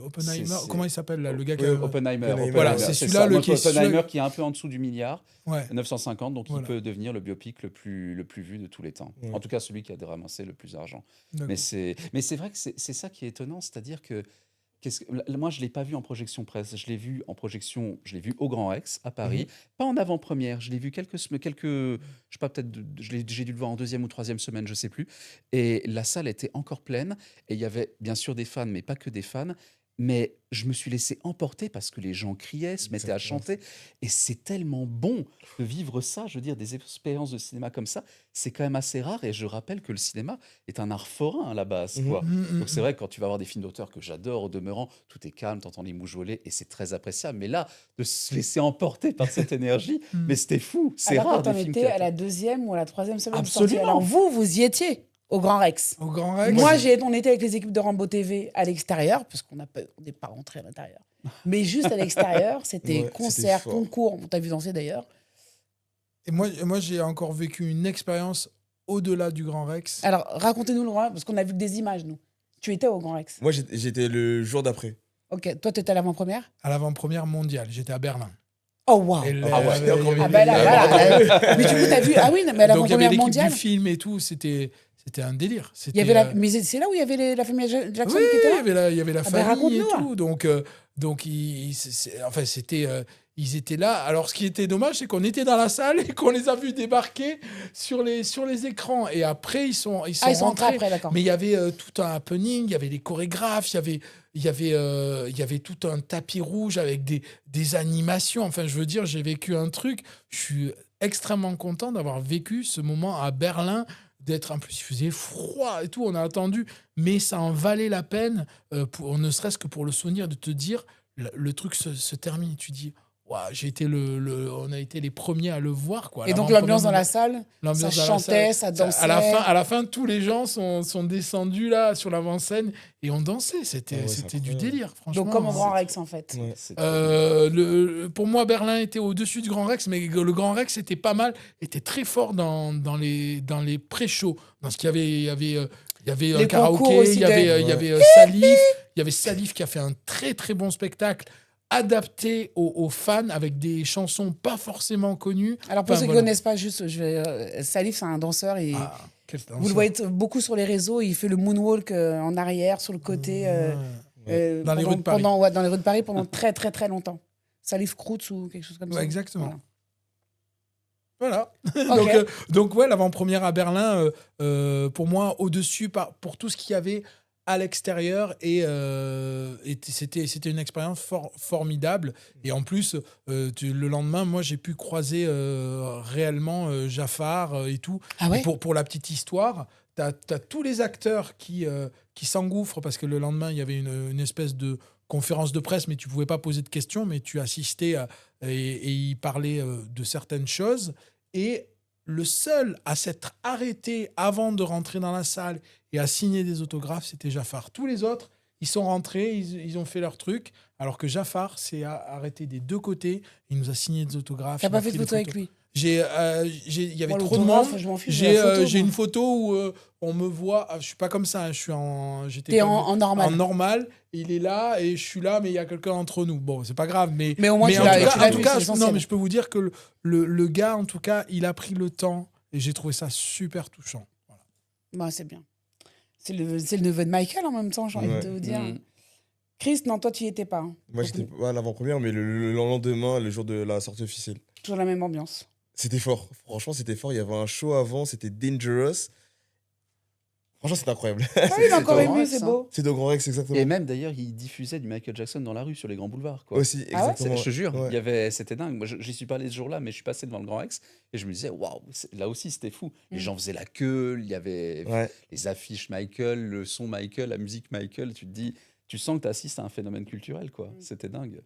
Oppenheimer. C'est- Comment il s'appelle là, le gars qui Ouais, a- Oppenheimer. Voilà, c'est ça. celui-là, le Donc, qui est Oppenheimer celui- qui est un peu en dessous du milliard, Ouais. 950, donc Voilà. il peut devenir le biopic le plus vu de tous les temps. Ouais. En tout cas, celui qui a ramassé le plus d'argent. D'accord. Mais c'est vrai que c'est ça qui est étonnant, c'est-à-dire que Moi, je ne l'ai pas vu en projection presse. Je l'ai vu en projection, je l'ai vu au Grand Rex, à Paris. Pas en avant-première. Je l'ai vu je sais pas, peut-être, j'ai dû le voir en 2e ou 3e semaine, je ne sais plus. Et la salle était encore pleine. Et il y avait bien sûr des fans, mais pas que des fans. Mais je me suis laissé emporter parce que les gens criaient, se mettaient à Exactement. chanter. Et c'est tellement bon de vivre ça. Je veux dire, des expériences de cinéma comme ça, c'est quand même assez rare. Et je rappelle que le cinéma est un art forain à la base, Mhm. quoi. Mm, Donc c'est vrai que quand tu vas voir des films d'auteur que j'adore au demeurant, tout est calme, t'entends les mouches voler et c'est très appréciable. Mais là, de se laisser emporter par cette énergie, Mm. mais c'était fou. C'est Alors rare quand des on films était qui à la 2e ou à la 3e semaine de sortie. Absolument. Alors vous y étiez au Grand Rex. Au Grand Rex. Moi, on était avec les équipes de Rambo TV à l'extérieur, parce qu'on n'est pas rentré à l'intérieur. Mais juste à l'extérieur, c'était Ouais, concert, c'était fort. concours. On t'a vu danser d'ailleurs. Et moi, j'ai encore vécu une expérience au-delà du Grand Rex. Alors, racontez-nous le Grand Rex, parce qu'on a vu que des images, nous. Tu étais au Grand Rex. Moi, j'étais le jour d'après. Ok, toi, tu étais à l'avant-première. À l'avant-première mondiale. J'étais à Berlin. Oh, waouh. Et Ah ouais, il y avait- encore il y Ah avait- bah là, il y avait- voilà. Mais du coup, t'as vu. Ah oui, mais à Donc il y avait l'avant-première l'équipe mondiale. du film et tout. C'était un délire. Il y avait mais c'est là où il y avait la famille Jackson Oui, qui était là. il y avait la Ah ben, famille et raconte-nous, tout. Donc enfin, ils étaient là. Alors, ce qui était dommage, c'est qu'on était dans la salle et qu'on les a vus débarquer sur les écrans. Et après, ils sont Ah, ils sont rentrés rentrés. après, d'accord. Mais il y avait tout un happening, il y avait les chorégraphes, il y avait tout un tapis rouge avec des animations. Enfin, je veux dire, j'ai vécu un truc. Je suis extrêmement content d'avoir vécu ce moment à Berlin. En plus, il faisait froid et tout, on a attendu, mais ça en valait la peine, ne serait-ce que pour le souvenir de te dire, le truc se termine, tu dis, waouh, on a été les premiers à le voir, quoi. Et donc, l'ambiance dans la salle, ça L'ambiance dans la chantait, salle. ça dansait. À la fin, tous les gens sont descendus là sur l'avant-scène et on dansait. C'était Ah ouais, c'est c'était du incroyable. délire, franchement. Donc, comme au Grand Rex, en fait. Ouais. Pour moi, Berlin était au-dessus du Grand Rex, mais le Grand Rex était pas mal, était très fort dans les pré-shows. Dans ce qu'il y avait, il y avait un Les karaoké, concours aussi il y avait, de- il y avait Salif, il y avait Salif qui a fait un très très bon spectacle adapté aux fans avec des chansons pas forcément connues. Alors, pour Enfin, ceux qui ne voilà. connaissent pas, juste, Salif, c'est un danseur et Ah, quel vous le danseur. voyez beaucoup sur les réseaux. Il fait le moonwalk en arrière, sur le côté. Dans les rues de Paris. Dans les rues de Paris pendant très, très, très longtemps. Salif Kroutz ou quelque chose comme Ouais, ça. exactement. Voilà. Ok. Donc ouais, l'avant-première à Berlin, pour moi, au-dessus, pour tout ce qu'il y avait à l'extérieur, c'était une expérience formidable. Et en plus, le lendemain, moi, j'ai pu croiser réellement Jafar et tout. Ah ouais. Et pour la petite histoire, t'as tous les acteurs qui s'engouffrent parce que le lendemain, il y avait une espèce de conférence de presse, mais tu pouvais pas poser de questions, mais tu assistais et il parlait de certaines choses. Et le seul à s'être arrêté avant de rentrer dans la salle et à signer des autographes, c'était Jafar. Tous les autres, ils sont rentrés, ils ont fait leur truc, alors que Jafar s'est arrêté des deux côtés, il nous a signé des autographes. T'as il pas a fait de pris des photo avec photos. lui? Il y avait Moi, trop de l'autographe, monde. je m'en fiche de la photo, J'ai moi. une photo où on me voit. Je suis pas comme ça. J'étais T'es comme- en normal. En normal. Il est là et je suis là, mais il y a quelqu'un entre nous. Bon, c'est pas grave, mais Mais au moins, tu en l'as- tout cas- tu l'as en tout vu, cas, c'est je- l'essentiel. non, mais je peux vous dire que le gars, en tout cas, il a pris le temps et j'ai trouvé ça super touchant. Voilà. Bah, c'est bien. C'est le neveu de Michael en même temps, j'ai envie Ouais. de vous dire. Mm. Chris, non, toi, tu y étais pas. Hein. Moi, j'étais pas à l'avant-première, mais le lendemain, le jour de la sortie officielle. Toujours la même ambiance. C'était fort. Franchement, c'était fort. Il y avait un show avant, c'était Dangerous. Franchement, c'était incroyable. Ah oui, il a encore au ému, Grand Rex, c'est hein. beau. C'est de Grand Rex, exactement. Et même d'ailleurs, il diffusait du Michael Jackson dans la rue, sur les grands boulevards, quoi. Aussi, Ah ouais exactement. Je te jure, Ouais. c'était dingue. Moi, j'y suis pas allé ce jour-là, mais je suis passé devant le Grand Rex et je me disais, waouh, là aussi c'était fou. Les Mm. gens faisaient la queue, il y avait Ouais. les affiches Michael, le son Michael, la musique Michael. Tu te dis, tu sens que tu assistes à un phénomène culturel, quoi. C'était dingue.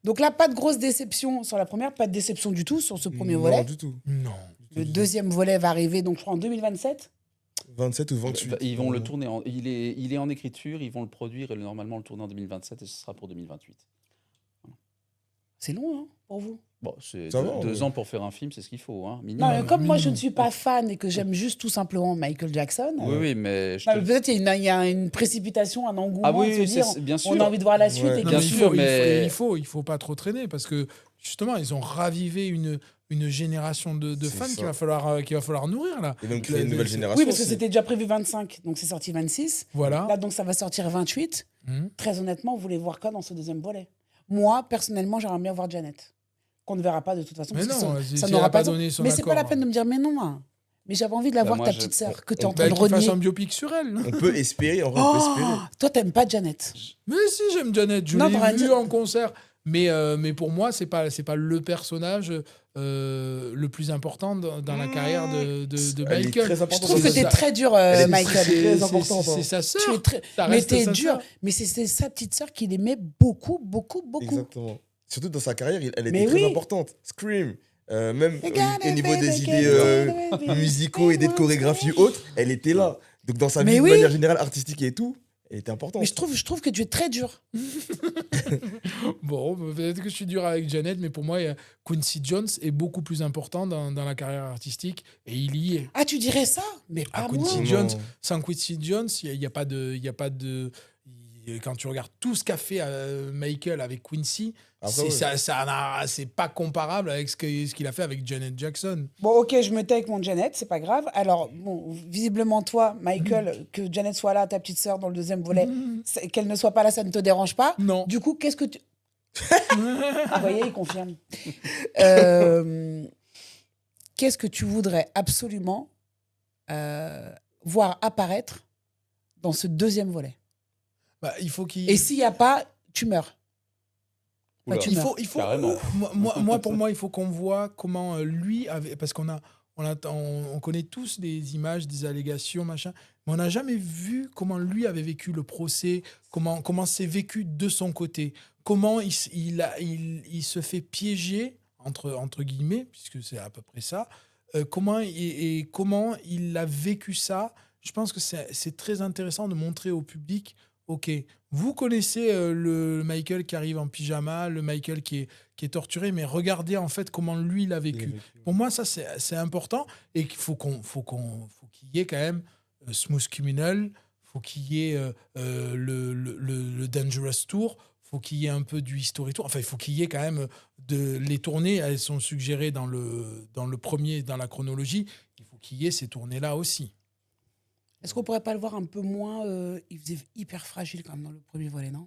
Donc là, pas de grosse déception sur la première, pas de déception du tout sur ce premier Non, volet. du tout. Non. Le deuxième volet va arriver, donc je crois en 2027. 27 ou 28. Ils vont le tourner, il est en écriture, ils vont le produire et normalement le tourner en 2027 et ce sera pour 2028. C'est long, hein, pour vous. Bon, c'est Ça va, 2 ouais. ans pour faire un film, c'est ce qu'il faut, hein, Non, minimum. mais comme moi, je minimum. ne suis pas fan et que j'aime juste tout simplement Michael Jackson, Oui, oui, mais je non, te- mais peut-être il y a une précipitation, un engouement Ah de se oui, dire, bien sûr. on a envie de voir la suite. Ouais. Et Non, Bien que- mais sûr, mais- il faut pas trop traîner parce que justement, ils ont ravivé une génération de C'est fans ça. qu'il va falloir nourrir là. Et même créer une Le- nouvelle c'est- génération. Oui, parce que aussi. c'était déjà prévu 25, donc c'est sorti 26. Voilà. Là, donc ça va sortir 28. Très honnêtement, vous voulez voir quoi dans ce deuxième volet? Moi, personnellement, j'aimerais bien voir Janet. Qu'on ne verra pas de toute façon. Mais parce que non, ça si elle n'aura a pas de sens. donné son Mais c'est pas la accord. peine de me dire, mais non. Hein. Mais j'avais envie de la Bah, voir, moi, ta je- petite sœur, que tu es on en train de Qu'il fasse renier. un biopic sur elle. On peut espérer, en vrai, on peut espérer. Oh, toi, t'aimes pas Janet. Mais si, j'aime Janet. Je Non, t'aurais l'ai vu dit- en concert. Mais pour moi, c'est pas le personnage le plus important dans la carrière de Elle est Michael. très Je importante. trouve que C'est t'es ça. très dur, Elle est Michael. très importante, hein. C'est sa Tu es sœur. très... Ça Mais reste t'es sa dur. sœur. Mais c'est sa petite sœur qu'il aimait beaucoup, beaucoup, beaucoup. Exactement. Surtout dans sa carrière, elle était Mais très oui. importante. Scream, même Regarde, au niveau baby, des baby, idées baby, musicaux et des chorégraphies autres, elle était là. Donc dans sa Mais vie de oui. manière générale, artistique et tout, elle était importante. Mais je trouve que tu es très dur. Bon, peut-être que je suis dur avec Janet, mais pour moi, Quincy Jones est beaucoup plus important dans la carrière artistique et il y est. Ah, tu dirais ça? Mais pas Ah, moi. Quincy Non. Jones, sans Quincy Jones, il n'y a pas de. Quand tu regardes tout ce qu'a fait Michael avec Quincy, Après, ouais. c'est pas comparable avec ce qu'il a fait avec Janet Jackson. Bon, ok, je me tais avec mon Janet, c'est pas grave. Alors, bon, visiblement, toi, Michael, que Janet soit là, ta petite sœur, dans le deuxième volet, qu'elle ne soit pas là, ça ne te dérange pas. Non. Du coup, qu'est-ce que tu... Vous voyez, il confirme. Qu'est-ce que tu voudrais absolument voir apparaître dans ce deuxième volet? Bah, il faut qu'il. Et s'il n'y a pas, tu meurs. Bah, Oula. tu Il meurs. faut Carrément. pour moi, il faut qu'on voit comment lui avait, parce on connaît tous des images, des allégations, machin, mais on n'a jamais vu comment lui avait vécu le procès, comment c'est vécu de son côté, comment il se fait piéger entre guillemets, puisque c'est à peu près ça. Comment il a vécu ça. Je pense que c'est très intéressant de montrer au public. Ok, vous connaissez le Michael qui arrive en pyjama, le Michael qui est torturé, mais regardez en fait comment lui il a vécu. Pour moi, ça c'est important et qu'il faut qu'il y ait quand même Smooth Criminal, faut qu'il y ait le Dangerous Tour, faut qu'il y ait un peu du History Tour. Enfin, il faut qu'il y ait quand même les tournées. Elles sont suggérées dans le premier, dans la chronologie. Il faut qu'il y ait ces tournées là aussi. Est-ce qu'on pourrait pas le voir un peu moins il faisait hyper fragile quand même dans le premier volet, non?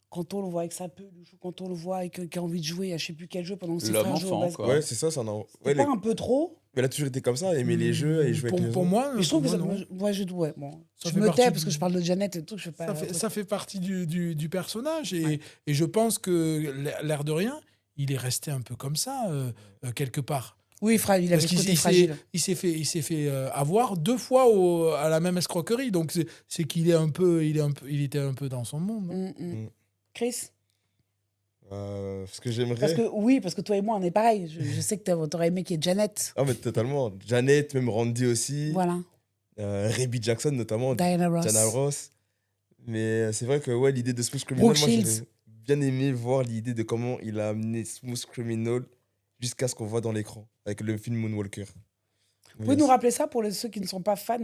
Quand on le voit avec sa peluche, ou quand on le voit avec qui a envie de jouer à je sais plus quel jeu pendant que ses L'homme frères jouent au enfant, basket. quoi. Ouais, c'est ça, ça en a... C'est ouais, pas un peu trop? Mais elle a toujours été comme ça, elle aimait les jeux et jouer avec les Pour autres. moi, Mais je trouve que ça, non. moi, ouais, bon. Ça Je fait me partie tais parce que du- je parle de Janet et tout, je fais pas. Ça fait partie du personnage et, Ouais. et je pense que l'air de rien, il est resté un peu comme ça quelque part. Oui, il avait Parce ce qu'il côté il fragile. s'est fait avoir 2 fois à la même escroquerie, donc c'est qu'il est il était un peu dans son monde. Mm. Chris? Ce que j'aimerais... Parce que toi et moi, on est pareil. Je sais que t'aurais aimé qu'il y ait Janet. Ah, mais totalement. Janet, même Randy aussi. Voilà. Rebby Jackson notamment. Diana Ross. Diana Ross. Mais c'est vrai que ouais, l'idée de Smooth Criminal, Brooke moi Shields. j'aurais bien aimé voir l'idée de comment il a amené Smooth Criminal jusqu'à ce qu'on voit dans l'écran avec le film Moonwalker. Vous pouvez nous rappeler ça pour ceux qui ne sont pas fans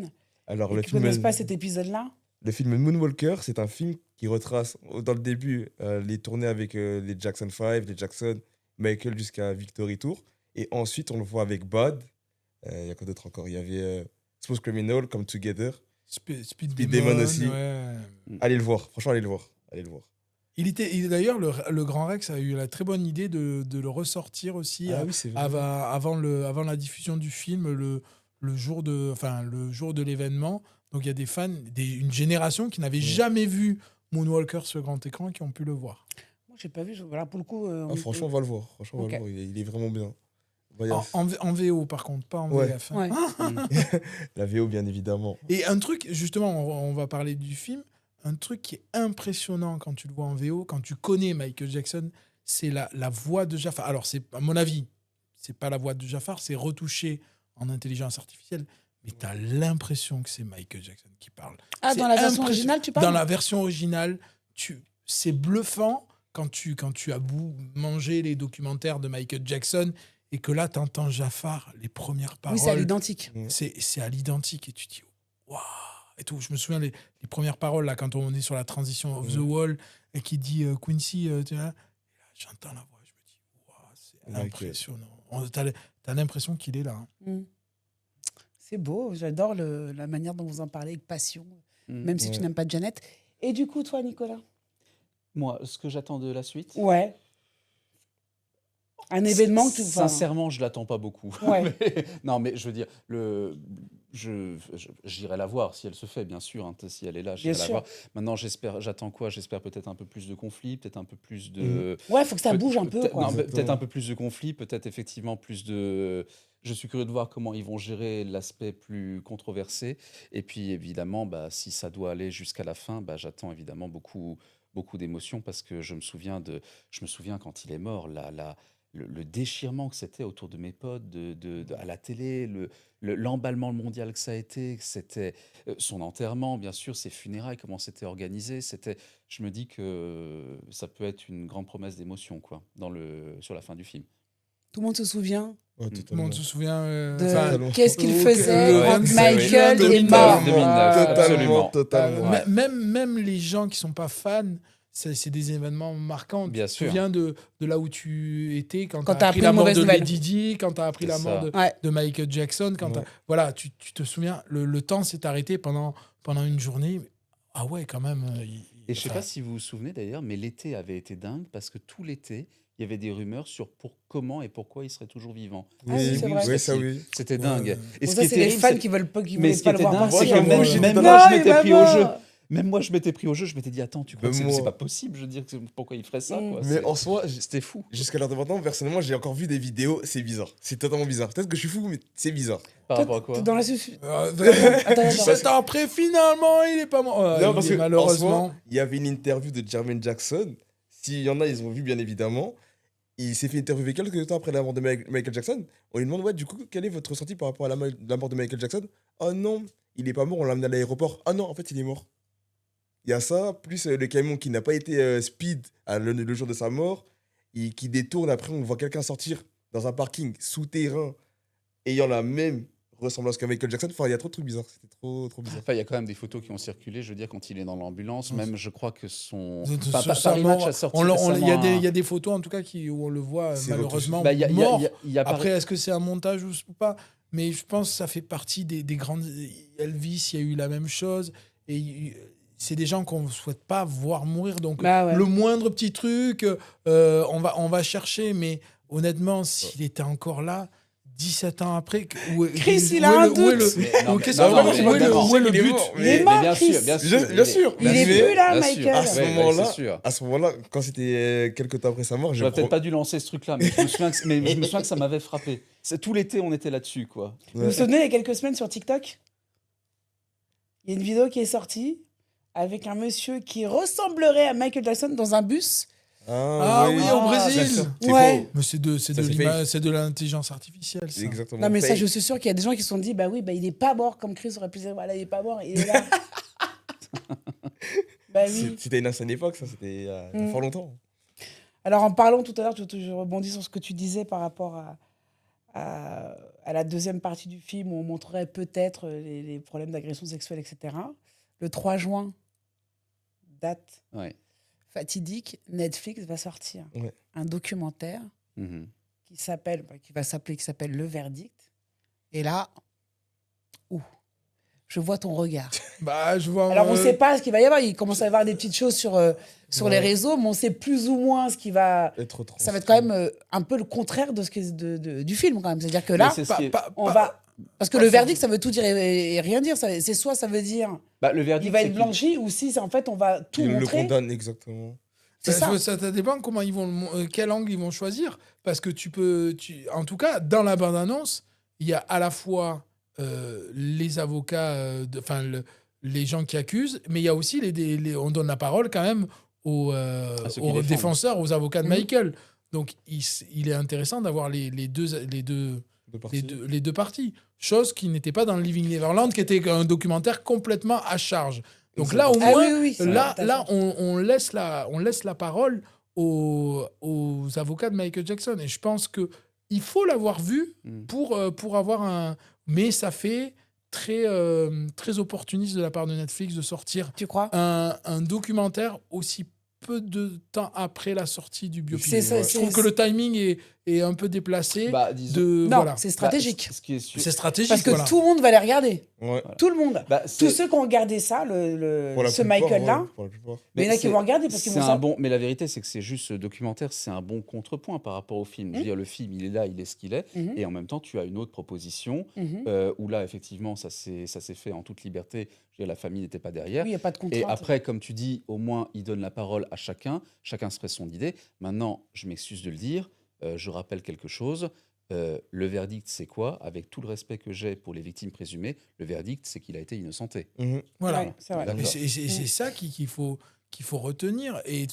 Alors, et le qui ne film, connaissent pas cet épisode-là? le film Moonwalker, c'est un film qui retrace dans le début les tournées avec les Jackson 5, les Jackson, Michael jusqu'à Victory Tour. Et ensuite, on le voit avec Bad. Il y a quoi d'autre encore? Il y avait Smooth Criminal, Come Together. Speed Demon Demon aussi. ouais. Allez le voir, franchement, allez le voir. Allez le voir. D'ailleurs, le Grand Rex a eu la très bonne idée de le ressortir aussi Ah oui, c'est vrai. avant la diffusion du film, le jour de l'événement. Donc il y a des fans, une génération qui n'avait jamais vu Moonwalker sur grand écran qui ont pu le voir. Moi, j'ai pas vu. Voilà, pour le coup. Ah, franchement, on va le voir. Franchement, on va Ok. le voir. Il est vraiment bien. Voyage. En VO par contre, pas en Ouais. VF. hein. Ouais. La VO, bien évidemment. Et un truc, justement, on va parler du film, un truc qui est impressionnant quand tu le vois en VO, quand tu connais Michael Jackson, c'est la voix de Jafar. Alors, c'est à mon avis, c'est pas la voix de Jafar, c'est retouché en intelligence artificielle, mais tu as l'impression que c'est Michael Jackson qui parle. Ah, C'est dans la version impressionnant. originale, tu parles? Dans la version originale, c'est bluffant quand tu as mangé les documentaires de Michael Jackson et que là, tu entends Jafar, les premières paroles. Oui, c'est à l'identique. C'est à l'identique et tu te dis waouh et tout. Je me souviens les premières paroles là quand on est sur la transition of the wall et qui dit Quincy, tu vois, et là, j'entends la voix, je me dis waouh, c'est impressionnant. T'as l'impression qu'il est là. hein. Mm. C'est beau, j'adore la manière dont vous en parlez avec passion, même si tu Ouais. n'aimes pas Janet. Et du coup, toi, Nicolas? Moi, ce que j'attends de la suite, Ouais. Un événement que tu... enfin, sincèrement, je l'attends pas beaucoup. Ouais. Non, mais je veux dire, j'irai la voir si elle se fait, bien sûr. Hein, si elle est là, Bien j'irai la sûr. voir. Maintenant, j'attends quoi? J'espère peut-être un peu plus de conflits, peut-être un peu plus de. Ouais, faut que ça bouge un peu, Peut-être quoi. non, peut-être Exactement. un peu plus de conflits, peut-être effectivement plus de. Je suis curieux de voir comment ils vont gérer l'aspect plus controversé. Et puis, évidemment, bah, si ça doit aller jusqu'à la fin, bah, j'attends évidemment beaucoup d'émotions parce que je me souviens quand il est mort, le déchirement que c'était autour de mes potes, à la télé, l'emballement mondial que ça a été, que c'était son enterrement, bien sûr, ses funérailles, comment c'était organisé. Je me dis que ça peut être une grande promesse d'émotion, quoi, sur la fin du film. Tout le monde se souvient Ouais, Mm. Tout le monde totalement. se souvient. de Totalement. qu'est-ce qu'il au- faisait le quand 27 Michael juin est 2009. mort. 2009, Voilà. absolument. Totalement. Ouais. Même les gens qui sont pas fans, c'est des événements marquants. Bien Tu te sûr. souviens de là où tu étais quand Quand tu t'as as appris appris la une mort mauvaise de nouvelle. Lady Di, quand tu as appris C'est la mort ça. Ouais. de Michael Jackson. Ouais. Voilà, tu te souviens, le temps s'est arrêté pendant une journée. Ah ouais, quand même. Et je sais pas si vous vous souvenez d'ailleurs, mais l'été avait été dingue parce que tout l'été, il y avait des rumeurs sur comment et pourquoi il serait toujours vivant. Ah oui, c'est vrai. où Ouais, ça serait-il? oui. C'était Ouais. dingue. Et Bon, ce ça, qui est c'est les terrible, fans c'est- qui veulent pas, qui mais voulaient ce qui pas le était voir dingue, c'est partir. que moi, même, j'étais même dans moi, la- je Non, il m'étais va pris au jeu. mort. Même moi, je m'étais pris au jeu. Je m'étais dit, attends, tu crois Même que moi. c'est pas possible? Je veux dire, pourquoi il ferait ça, Mm. quoi? Mais en soi, C'était fou. jusqu'à l'heure de maintenant, personnellement, j'ai encore vu des vidéos, c'est bizarre. C'est totalement bizarre. Peut-être que je suis fou, mais c'est bizarre. Par Toi, rapport à quoi? t'es dans la Vraiment. Attends. 17 ans après, finalement, il est pas mort. Non, parce que Malheureusement. en soi, il y avait une interview de Jermaine Jackson. S'il y en a, ils ont vu, bien évidemment. Il s'est fait interviewer quelques temps après la mort de Michael Jackson. On lui demande, ouais, du coup, quel est votre ressenti par rapport à la mort de Michael Jackson? Oh non, il est pas mort, on l'a amené à l'aéroport. Ah non, en fait, il est mort. Il y a ça, plus le camion qui n'a pas été speed le jour de sa mort, et qui détourne. Après, on voit quelqu'un sortir dans un parking souterrain ayant la même ressemblance qu'à Michael Jackson. Enfin, il y a trop de trucs bizarres. C'était trop bizarre. Enfin, il y a quand même des photos qui ont circulé, je veux dire, quand il est dans l'ambulance. Ouais. Même, je crois que son. De- Enfin, sa Paris mort, Match a sorti il y, récemment y a des photos en tout cas où on le voit C'est malheureusement Bah, il y a- il y a- mort. il y a- il y a Paris- Après, est-ce que c'est un montage ou pas? Mais je pense que ça fait partie des grandes. Elvis, il y a eu la même chose. Et c'est des gens qu'on ne souhaite pas voir mourir. Donc, Bah ouais. le moindre petit truc, on va chercher. Mais honnêtement, s'il était encore là, 17 ans après. Chris, il a un doute. Mais non, mais- qu'est-ce non, qu'on non, va- mais- où est le- non, où est le il est but? mort, Il est mais- mort, bien Chris. sûr, bien sûr. Bien sûr. Il est plus là, bien sûr. Michael. À ce Ouais, moment-là, c'est sûr. à ce moment-là, quand c'était quelques temps après sa mort, J'aurais peut-être pas dû lancer ce truc-là, mais je me souviens que ça m'avait frappé. Tout l'été, on était là-dessus, quoi. Vous vous souvenez, il y a quelques semaines sur TikTok, il y a une vidéo qui est sortie avec un monsieur qui ressemblerait à Michael Jackson dans un bus. Ah oui, au Brésil. C'est Ouais. faux. Mais c'est Ça, c'est fake. c'est de l'intelligence artificielle. Ça. Exactement. Non, mais ça, Fake. je suis sûr qu'il y a des gens qui se sont dit, bah oui, bah, il est pas mort comme Chris aurait pu dire, voilà, il est pas mort, il est là. Bah oui. C'était une ancienne époque, ça, c'était il y a fort longtemps. Alors, en parlant tout à l'heure, je rebondis sur ce que tu disais par rapport à la deuxième partie du film où on montrerait peut-être les problèmes d'agression sexuelle, etc. Le 3 juin, date Ouais. fatidique, Netflix va sortir Ouais. un documentaire Mhm. qui s'appelle Le Verdict. Et là, je vois ton regard. Bah, je vois. Alors, on ne sait pas ce qu'il va y avoir. Il commence à y avoir des petites choses sur les Ouais. réseaux, mais on sait plus ou moins ce qui va. Être trop. Ça va être quand même un peu le contraire de du film, quand même. C'est-à-dire que là, Mais c'est ce qui est- on va. Parce que le verdict, ça veut tout dire et rien dire. C'est soit ça veut dire Bah, le verdict, il va c'est être qu'il- blanchi, ou si en fait on va tout Il le montrer. condamne, exactement. C'est ça. Ça dépend comment ils vont, quel angle ils vont choisir. Parce que en tout cas, dans la bande-annonce, il y a à la fois les avocats, les gens qui accusent, mais il y a aussi on donne la parole quand même aux ceux qui défendent. défenseurs, aux avocats de Mhm. Michael. Donc, il est intéressant d'avoir les deux De partie. les deux parties. Chose qui n'était pas dans le Living Neverland, qui était un documentaire complètement à charge. Donc là, au Ah moins, oui, oui, c'est là, vrai, là tout à on laisse la parole aux avocats de Michael Jackson. Et je pense qu'il faut l'avoir vu pour avoir un... Mais ça fait très opportuniste de la part de Netflix de sortir Tu crois un documentaire aussi peu de temps après la sortie du biopic. C'est ça, Je trouve que le timing est un peu déplacé. Bah, disons- Non, Voilà. c'est stratégique. Ce qui est sûr. C'est stratégique. Parce que voilà. tout le monde va les regarder. Ouais. Tout le monde. Bah, Tous c'est- ceux qui ont regardé ça, Pour la ce plupart, Michael-là, ouais, pour la plupart. mais il y en a qui c'est- vont regarder parce qu'ils c'est vont un savoir. bon, mais la vérité, c'est que c'est juste ce documentaire, c'est un bon contrepoint par rapport au film. Je veux dire, le film, il est là, il est ce qu'il est, Mhm, et en même temps, tu as une autre proposition mhm. où là, effectivement, ça s'est fait en toute liberté. Je veux dire, la famille n'était pas derrière. Oui, il n'y a pas de Et contrainte. après, comme tu dis, au moins, il donne la parole à chacun se fait son idée. Maintenant, je m'excuse de le dire, je rappelle quelque chose. Le verdict, c'est quoi? Avec tout le respect que j'ai pour les victimes présumées, le verdict, c'est qu'il a été innocenté. Mhm. Voilà. Ouais, c'est vrai. D'accord. Et c'est ça qu'il faut retenir. Et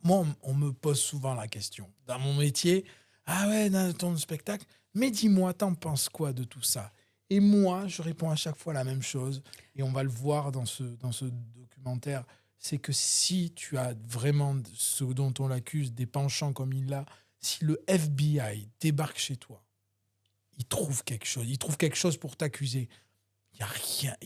moi, on me pose souvent la question. Dans mon métier, ah ouais, dans ton spectacle, mais dis-moi, t'en penses quoi de tout ça? Et moi, je réponds à chaque fois la même chose. Et on va le voir dans ce documentaire. C'est que si tu as vraiment ce dont on l'accuse, des penchants comme il l'a, si le FBI débarque chez toi, il trouve quelque chose pour t'accuser. Il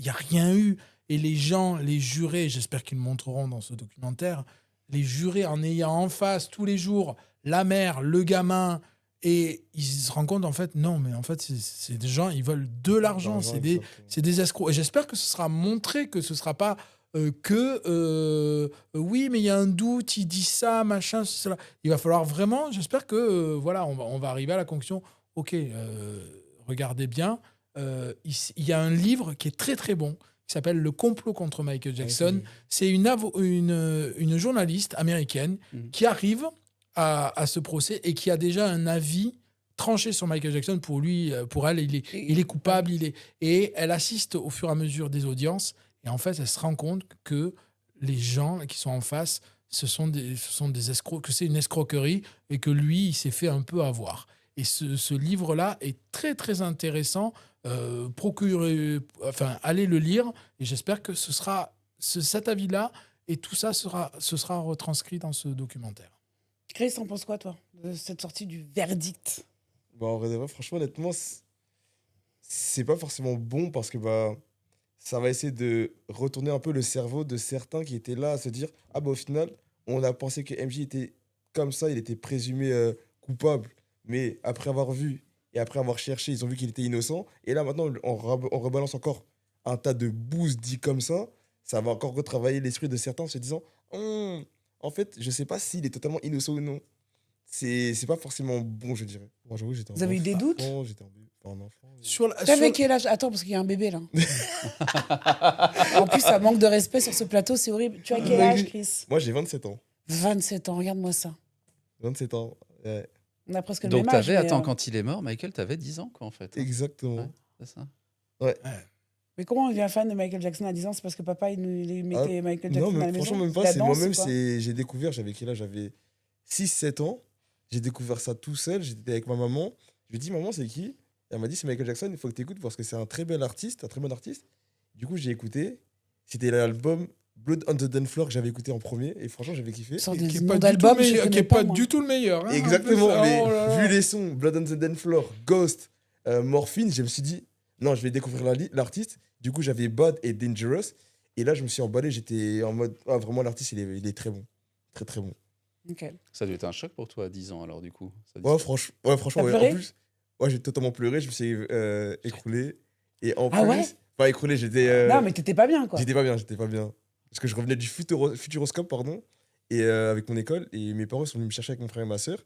n'y a rien eu. Et les gens, les jurés, j'espère qu'ils le montreront dans ce documentaire, les jurés en ayant en face tous les jours la mère, le gamin, et ils se rendent compte, en fait, non, mais en fait, c'est des gens, ils veulent de l'argent, c'est des escrocs. Et j'espère que ce sera montré, que ce ne sera pas oui, mais il y a un doute, il dit ça, machin, cela. Il va falloir vraiment, j'espère que, voilà, on va arriver à la conclusion, ok, regardez bien, il y a un livre qui est très très bon, qui s'appelle Le complot contre Michael Jackson. C'est une journaliste américaine qui arrive à ce procès et qui a déjà un avis tranché sur Michael Jackson. Pour lui, pour elle, il est coupable. Et elle assiste au fur et à mesure des audiences. Et en fait, elle se rend compte que les gens qui sont en face, ce sont des escrocs, que c'est une escroquerie et que lui, il s'est fait un peu avoir. Et ce livre-là est très, très intéressant. Allez le lire. Et j'espère que cet avis-là et tout ça sera retranscrit dans ce documentaire. Chris, t'en penses quoi, toi, de cette sortie du verdict? Bah, en vrai, de vrai, franchement, honnêtement, c'est pas forcément bon parce que ça va essayer de retourner un peu le cerveau de certains qui étaient là à se dire ah bah au final, on a pensé que MJ était comme ça, il était présumé coupable, mais après avoir vu et après avoir cherché, ils ont vu qu'il était innocent. Et là maintenant, on rebalance encore un tas de bouses dit comme ça va encore retravailler l'esprit de certains en se disant en fait, je sais pas s'il est totalement innocent ou non. C'est pas forcément bon, je dirais. Moi, j'avoue, j'étais Vous avez eu des doutes? J'étais un enfant. T'avais quel âge? Attends, parce qu'il y a un bébé là. En plus, ça manque de respect sur ce plateau, c'est horrible. Tu as quel âge, Chris? Moi, j'ai 27 ans. 27 ans, regarde-moi ça. 27 ans. Ouais. On a presque le Donc, même âge. mais, quand il est mort, Michael, t'avais 10 ans, quoi, en fait. Exactement. Ouais, c'est ça. Mais comment on devient fan de Michael Jackson à 10 ans? C'est parce que papa, il mettait Michael Jackson Non, dans la mais maison? franchement, même pas. La C'est danse, moi-même, ou quoi? j'ai découvert, j'avais quel âge? J'avais 6-7 ans. J'ai découvert ça tout seul. J'étais avec ma maman. Je lui ai dit, maman, c'est qui? Elle m'a dit, c'est Michael Jackson, il faut que tu écoutes parce que c'est un très bel artiste, un très bon artiste. Du coup, j'ai écouté. C'était l'album Blood on the Dance Floor que j'avais écouté en premier. Et franchement, j'avais kiffé. Sort Qui des est noms pas du tout d'albums, le je meilleur, qui connais est pas moi. du tout le meilleur. Hein, Exactement, en plus. mais Oh là là. vu les sons, Blood on the Dance Floor, Ghost, Morphine, je me suis dit, non, je vais découvrir l'artiste. Du coup, j'avais Bad et Dangerous. Et là, je me suis emballé, j'étais en mode, ah, vraiment, l'artiste, il est très bon. Très, très bon. Ok. Ça a dû être un choc pour toi à 10 ans, alors, du coup. Ouais, franchement, T'as ouais. pleuré? En plus, ouais, j'ai totalement pleuré, je me suis écroulé. Et en Ah plus, ouais? pas écroulé, j'étais. Non, mais t'étais pas bien, quoi. J'étais pas bien. Parce que je revenais du Futuroscope, pardon, et avec mon école, et mes parents sont venus me chercher avec mon frère et ma soeur.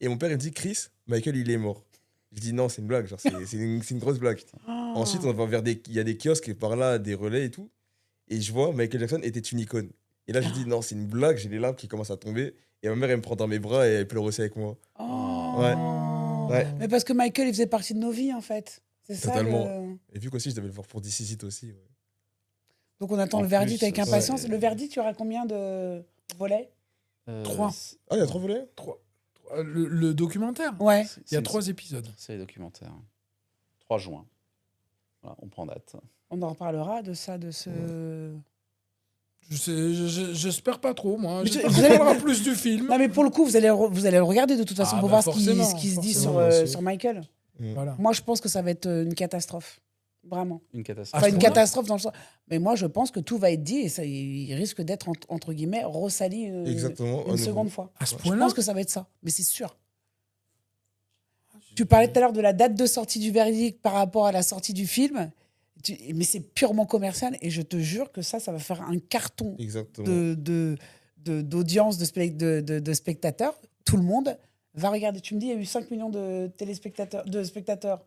Et mon père, il me dit, Chris, Michael, il est mort. Je dis, non, c'est une blague, genre, c'est une grosse blague. Ah. Ensuite, on va vers il y a des kiosques par là, des relais et tout. Et je vois, Michael Jackson était une icône. Et là, je dis, non, c'est une blague, j'ai les larmes qui commencent à tomber. Et ma mère, elle me prend dans mes bras et elle pleure aussi avec moi. Oh. Ouais. Mais parce que Michael, il faisait partie de nos vies, en fait. C'est ça. Totalement. Et vu qu'aussi, je devais le voir pour This Is It aussi. Ouais. Donc on attend En le verdict plus, avec impatience. ouais. Le verdict, il y aura combien de volets? 3. Ah, il y a 3 volets? Le documentaire. Ouais. Il y a 3 épisodes. Série documentaire. 3 juin. Voilà, on prend date. On en reparlera de ça, de ce... J'espère pas trop, moi. Mais J'espère vous qu'on allez- parlera plus du film. Non, mais pour le coup, vous allez le regarder de toute façon Ah, pour bah voir ce qui se dit forcément, sur, bien sûr. sur Michael. Voilà. Moi, je pense que ça va être une catastrophe. Vraiment. Une À catastrophe. Enfin, ce une point-là catastrophe dans le sens. Mais moi, je pense que tout va être dit et ça, il risque d'être, entre guillemets, ressali Exactement. à une nouveau. seconde fois. À ce Ouais. Je point-là pense que ça va être ça, mais c'est sûr. Tu parlais tout à l'heure de la date de sortie du verdict par rapport à la sortie du film, mais c'est purement commercial et je te jure que ça va faire un carton Exactement. d'audience, de spectateurs. Tout le monde va regarder. Tu me dis, il y a eu 5 millions de spectateurs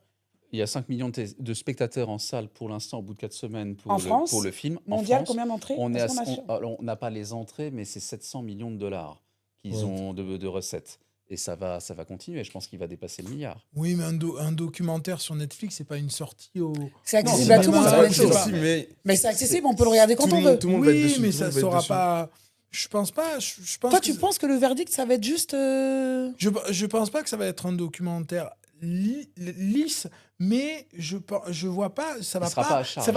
Il y a 5 millions de spectateurs en salle pour l'instant, au bout de 4 semaines, En France, pour le film. En mondial. France, Combien d'entrées? on est Est-ce à- qu'on a su alors, on n'a pas les entrées, mais c'est 700 millions de dollars qu'ils Ouais. ont de recettes. Et ça va continuer. Je pense qu'il va dépasser le milliard. Oui, mais un documentaire sur Netflix, c'est pas une sortie au. C'est Non, accessible c'est à pas- tout le monde c'est sur pas- Netflix. c'est pas- mais Mais c'est accessible, on peut le regarder quand tout on le monde- veut. tout le monde va être Oui, dessus, mais tout le ça monde va être sera dessus. pas. Je pense pas. Je pense Toi, que tu penses que le verdict, ça va être juste. Je pense pas que ça va être un documentaire lisse, mais je vois pas. Ça Il va sera pas à charge. Ça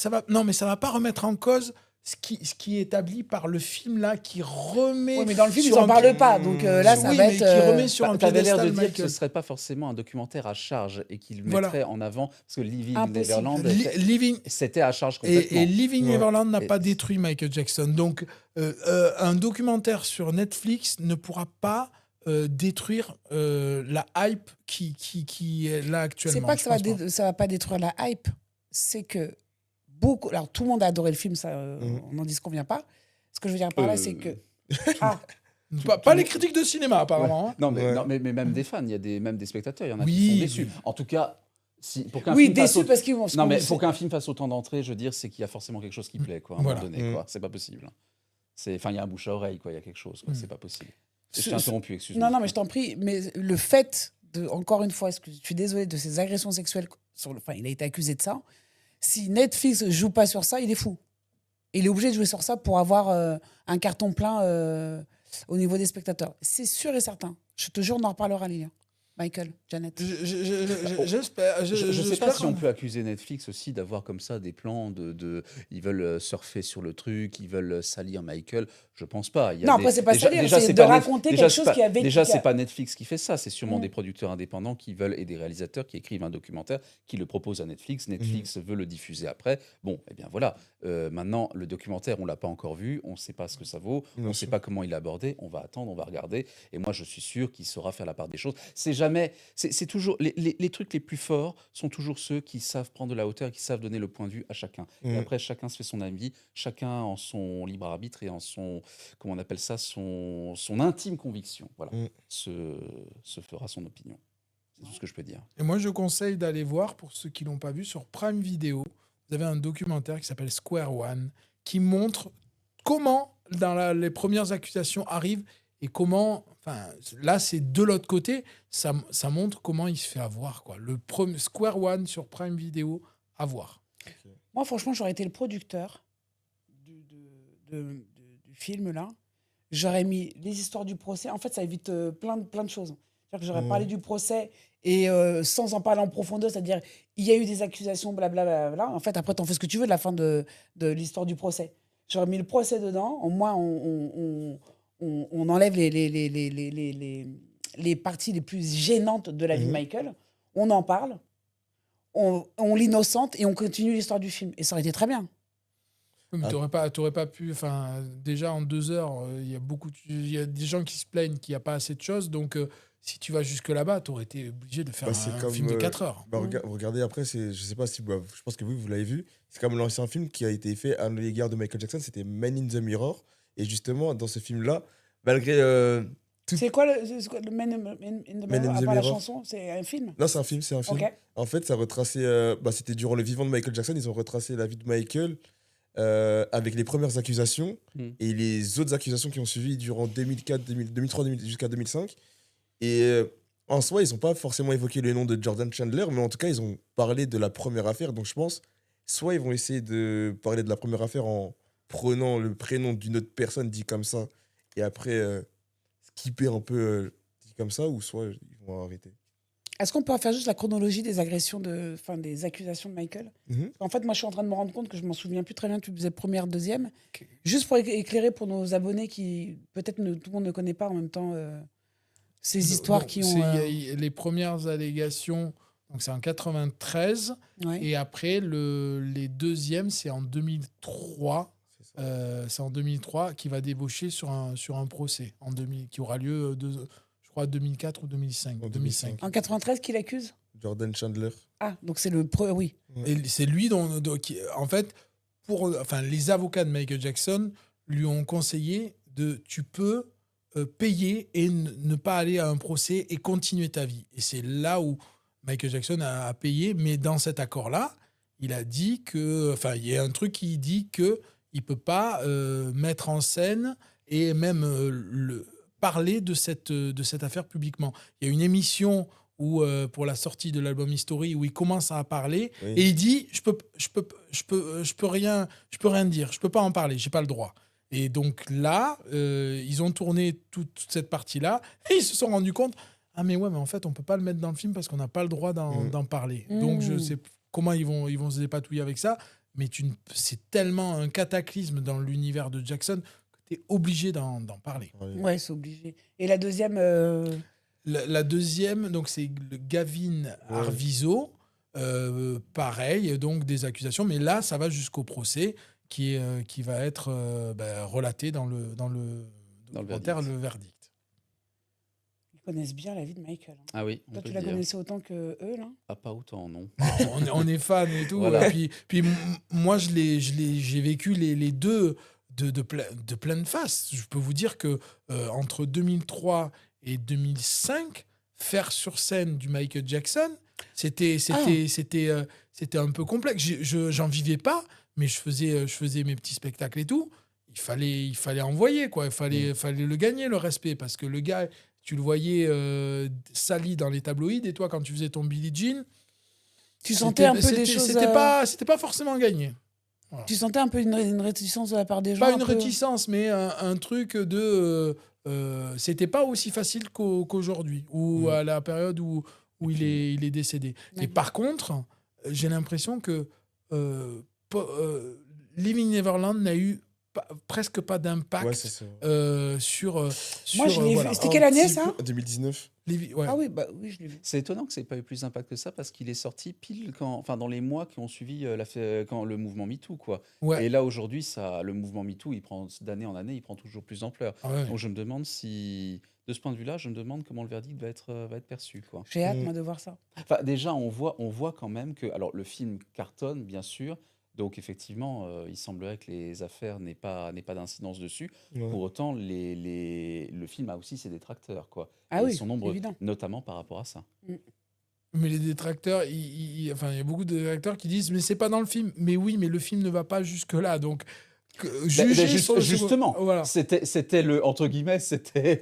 va pas. Non, mais ça va pas remettre en cause ce qui est établi par le film là, qui remet. Oui, mais dans le film, ils sur n'en un- parlent pas. Donc là, ça Oui, va mais être. qui remet sur un T'avais l'air de piédestal dire que ce Michael. serait pas forcément un documentaire à charge et qu'il Voilà. mettrait en avant parce que Living Impossible. Neverland Living c'était à charge complètement. et Living Ouais. Neverland n'a Et- pas détruit Michael Jackson. Donc, un documentaire sur Netflix ne pourra pas détruire la hype qui est là actuellement. C'est pas que je pense pas. ça va pas détruire la hype. C'est que beaucoup. Alors, tout le monde a adoré le film, ça, on n'en dit ce qu'on vient pas. Ce que je veux dire par là, c'est que. Ah, Pas les critiques de cinéma, apparemment. hein. Non, mais, Ouais. non, mais même des fans, il y a même des spectateurs, il y en a qui Oui, sont déçus. oui. En tout cas, pour qu'un oui, film fasse déçu parce qu'ils vont. Non, mais pour qu'un film fasse autant d'entrées, je veux dire, c'est qu'il y a forcément quelque chose qui plaît, quoi, à un Voilà. moment donné, quoi. C'est pas possible. Enfin, il y a un bouche à oreille, quoi. Il y a quelque chose, quoi. C'est pas possible. Je t'ai interrompu, excuse-moi. Non, non, mais je t'en prie. Mais le fait de, encore une fois, je suis désolée de ces agressions sexuelles. Enfin, il a été accusé de ça. Si Netflix joue pas sur ça, il est fou. Il est obligé de jouer sur ça pour avoir un carton plein au niveau des spectateurs. C'est sûr et certain. Je te jure, on en reparlera, Lilian. Michael, Janet. J'espère. Je sais j'espère pas si qu'on- on peut accuser Netflix aussi d'avoir comme ça des plans ils veulent surfer sur le truc, ils veulent salir Michael. Je pense pas. Il y a Non, après, c'est pas salir, c'est de pas raconter quelque chose qui avait- Déjà, qui a- c'est pas Netflix qui fait ça. C'est sûrement Mm. des producteurs indépendants qui veulent et des réalisateurs qui écrivent un documentaire, qui le proposent à Netflix. Netflix veut le diffuser après. Bon, eh bien voilà. Maintenant, le documentaire, on l'a pas encore vu. On sait pas ce que ça vaut. Bien On sait sûr. pas comment il est abordé. On va attendre, on va regarder. Et moi, je suis sûr qu'il saura faire la part des choses. C'est jamais. C'est toujours les trucs les plus forts sont toujours ceux qui savent prendre de la hauteur, qui savent donner le point de vue à chacun. Et Mm. après, chacun se fait son avis, chacun en son libre arbitre et en son, comment on appelle ça, son intime conviction. Voilà, Mm. se fera son opinion. C'est tout ce que je peux dire. Et moi, je conseille d'aller voir, pour ceux qui l'ont pas vu, sur Prime Video. Vous avez un documentaire qui s'appelle Square One, qui montre comment les premières accusations arrivent et comment. Enfin, là, c'est de l'autre côté. Ça montre comment il se fait avoir, quoi. Le premier Square One sur Prime Video, à voir. Moi, franchement, j'aurais été le producteur du film, là. J'aurais mis les histoires du procès. En fait, ça évite plein de choses. C'est-à-dire que j'aurais parlé du procès et sans en parler en profondeur, c'est-à-dire il y a eu des accusations, blablabla. En fait, après, t'en fais ce que tu veux de la fin de l'histoire du procès. J'aurais mis le procès dedans. Au moins, on enlève les parties les plus gênantes de la vie de Michael. On en parle. On l'innocente et on continue l'histoire du film. Et ça aurait été très bien. Oui, mais t'aurais pas pu. Enfin, déjà en 2 heures, il y a des gens qui se plaignent qu'il n'y a pas assez de choses. Donc, si tu vas jusque là-bas, tu aurais été obligé de faire Bah, c'est un comme, film de 4 heures. Bah, regardez après, je sais pas si je pense que vous l'avez vu. C'est comme l'ancien film qui a été fait à l'égard de Michael Jackson, c'était Man in the Mirror. Et justement, dans ce film-là, malgré. C'est quoi le Man in the Man in Mirror, à the part la Mirror. chanson? C'est un film? Non, c'est un film, c'est un film. Ok. En fait, ça retraçait. C'était durant le vivant de Michael Jackson, ils ont retracé la vie de Michael avec les premières accusations et les autres accusations qui ont suivi durant 2004, 2003 jusqu'à 2005. Et en soi, ils n'ont pas forcément évoqué le nom de Jordan Chandler, mais en tout cas, ils ont parlé de la première affaire. Donc, je pense, soit ils vont essayer de parler de la première affaire en prenant le prénom d'une autre personne dit comme ça, et après skipper un peu dit comme ça, ou soit ils vont arrêter. Est-ce qu'on peut faire juste la chronologie des agressions des accusations de Michael? En fait, moi, je suis en train de me rendre compte que je m'en souviens plus très bien. Tu faisais première, deuxième. Juste pour éclairer pour nos abonnés qui, peut-être, tout le monde ne connaît pas en même temps ces histoires qui ont... Les premières allégations Donc c'est en 93. Ouais. Et après, les deuxièmes, c'est en 2003. C'est ça. C'est en 2003 qui va débaucher sur un procès qui aura lieu, je crois, 2004 ou 2005. En 2005. En 93, qui l'accuse? Jordan Chandler. Ah, donc c'est oui. Et c'est lui qui, en fait, les avocats de Michael Jackson lui ont conseillé tu peux payer et ne pas aller à un procès et continuer ta vie. Et c'est là où Michael Jackson a payé, mais dans cet accord-là, il a dit il y a un truc qui dit que il peut pas mettre en scène et même parler de cette affaire publiquement. Il y a une émission où pour la sortie de l'album History où il commence à parler Oui. et il dit je peux rien dire, je peux pas en parler, j'ai pas le droit. Et donc là, ils ont tourné toute cette partie-là et ils se sont rendus compte mais en fait on peut pas le mettre dans le film parce qu'on n'a pas le droit d'en parler. Donc je sais comment ils vont se dépatouiller avec ça, mais c'est tellement un cataclysme dans l'univers de Jackson que tu es obligé d'en parler. Ouais, c'est obligé. Et la deuxième. La deuxième, donc c'est le Gavin Arvizo, pareil, donc des accusations, mais là ça va jusqu'au procès qui va être relaté dans le documentaire, le verdict. Ils connaissent bien la vie de Michael. Hein. Ah oui, on Toi, peut tu le la dire. connaissais autant que eux, là? Ah, pas autant, non. On est fan et tout. Voilà. Et puis moi, j'ai vécu les deux de pleine face. Je peux vous dire que entre 2003 et 2005, faire sur scène du Michael Jackson, c'était un peu complexe. J'en vivais pas, mais je faisais mes petits spectacles et tout. Il fallait envoyer, quoi. Il fallait le gagner, le respect, parce que le gars, tu le voyais sali dans les tabloïds, et toi, quand tu faisais ton Billie Jean, Tu sentais un peu des choses. C'était pas forcément gagné. Voilà. Tu sentais un peu une réticence de la part des gens. Pas une un peu... réticence, mais un truc de. C'était pas aussi facile qu'aujourd'hui, ou à la période où il est décédé. Ouais. Et par contre, j'ai l'impression que Living Neverland n'a eu presque pas d'impact Ouais, c'est ça. sur. Moi, je l'ai vu. C'était quelle année, ça? 2019. Ouais. Ah oui, oui, je l'ai vu. C'est étonnant que ça n'ait pas eu plus d'impact que ça parce qu'il est sorti pile dans les mois qui ont suivi quand le mouvement MeToo, quoi. Ouais. Et là, aujourd'hui, le mouvement MeToo, il prend d'année en année, il prend toujours plus d'ampleur. Ah ouais. Donc, je me demande de ce point de vue-là, je me demande comment le verdict va être perçu, quoi. J'ai hâte, moi, de voir ça. Enfin, déjà, on voit quand même que, alors, le film cartonne, bien sûr. Donc, effectivement, il semblerait que les affaires n'aient pas d'incidence dessus. Ouais. Pour autant, le film a aussi ses détracteurs, quoi. Ah Et oui, ils sont nombreux, évident. notamment par rapport à ça. Mais les détracteurs, il y a beaucoup de détracteurs qui disent mais c'est pas dans le film. Mais oui, mais le film ne va pas jusque là. Donc Justement, voilà. c'était le entre guillemets, c'était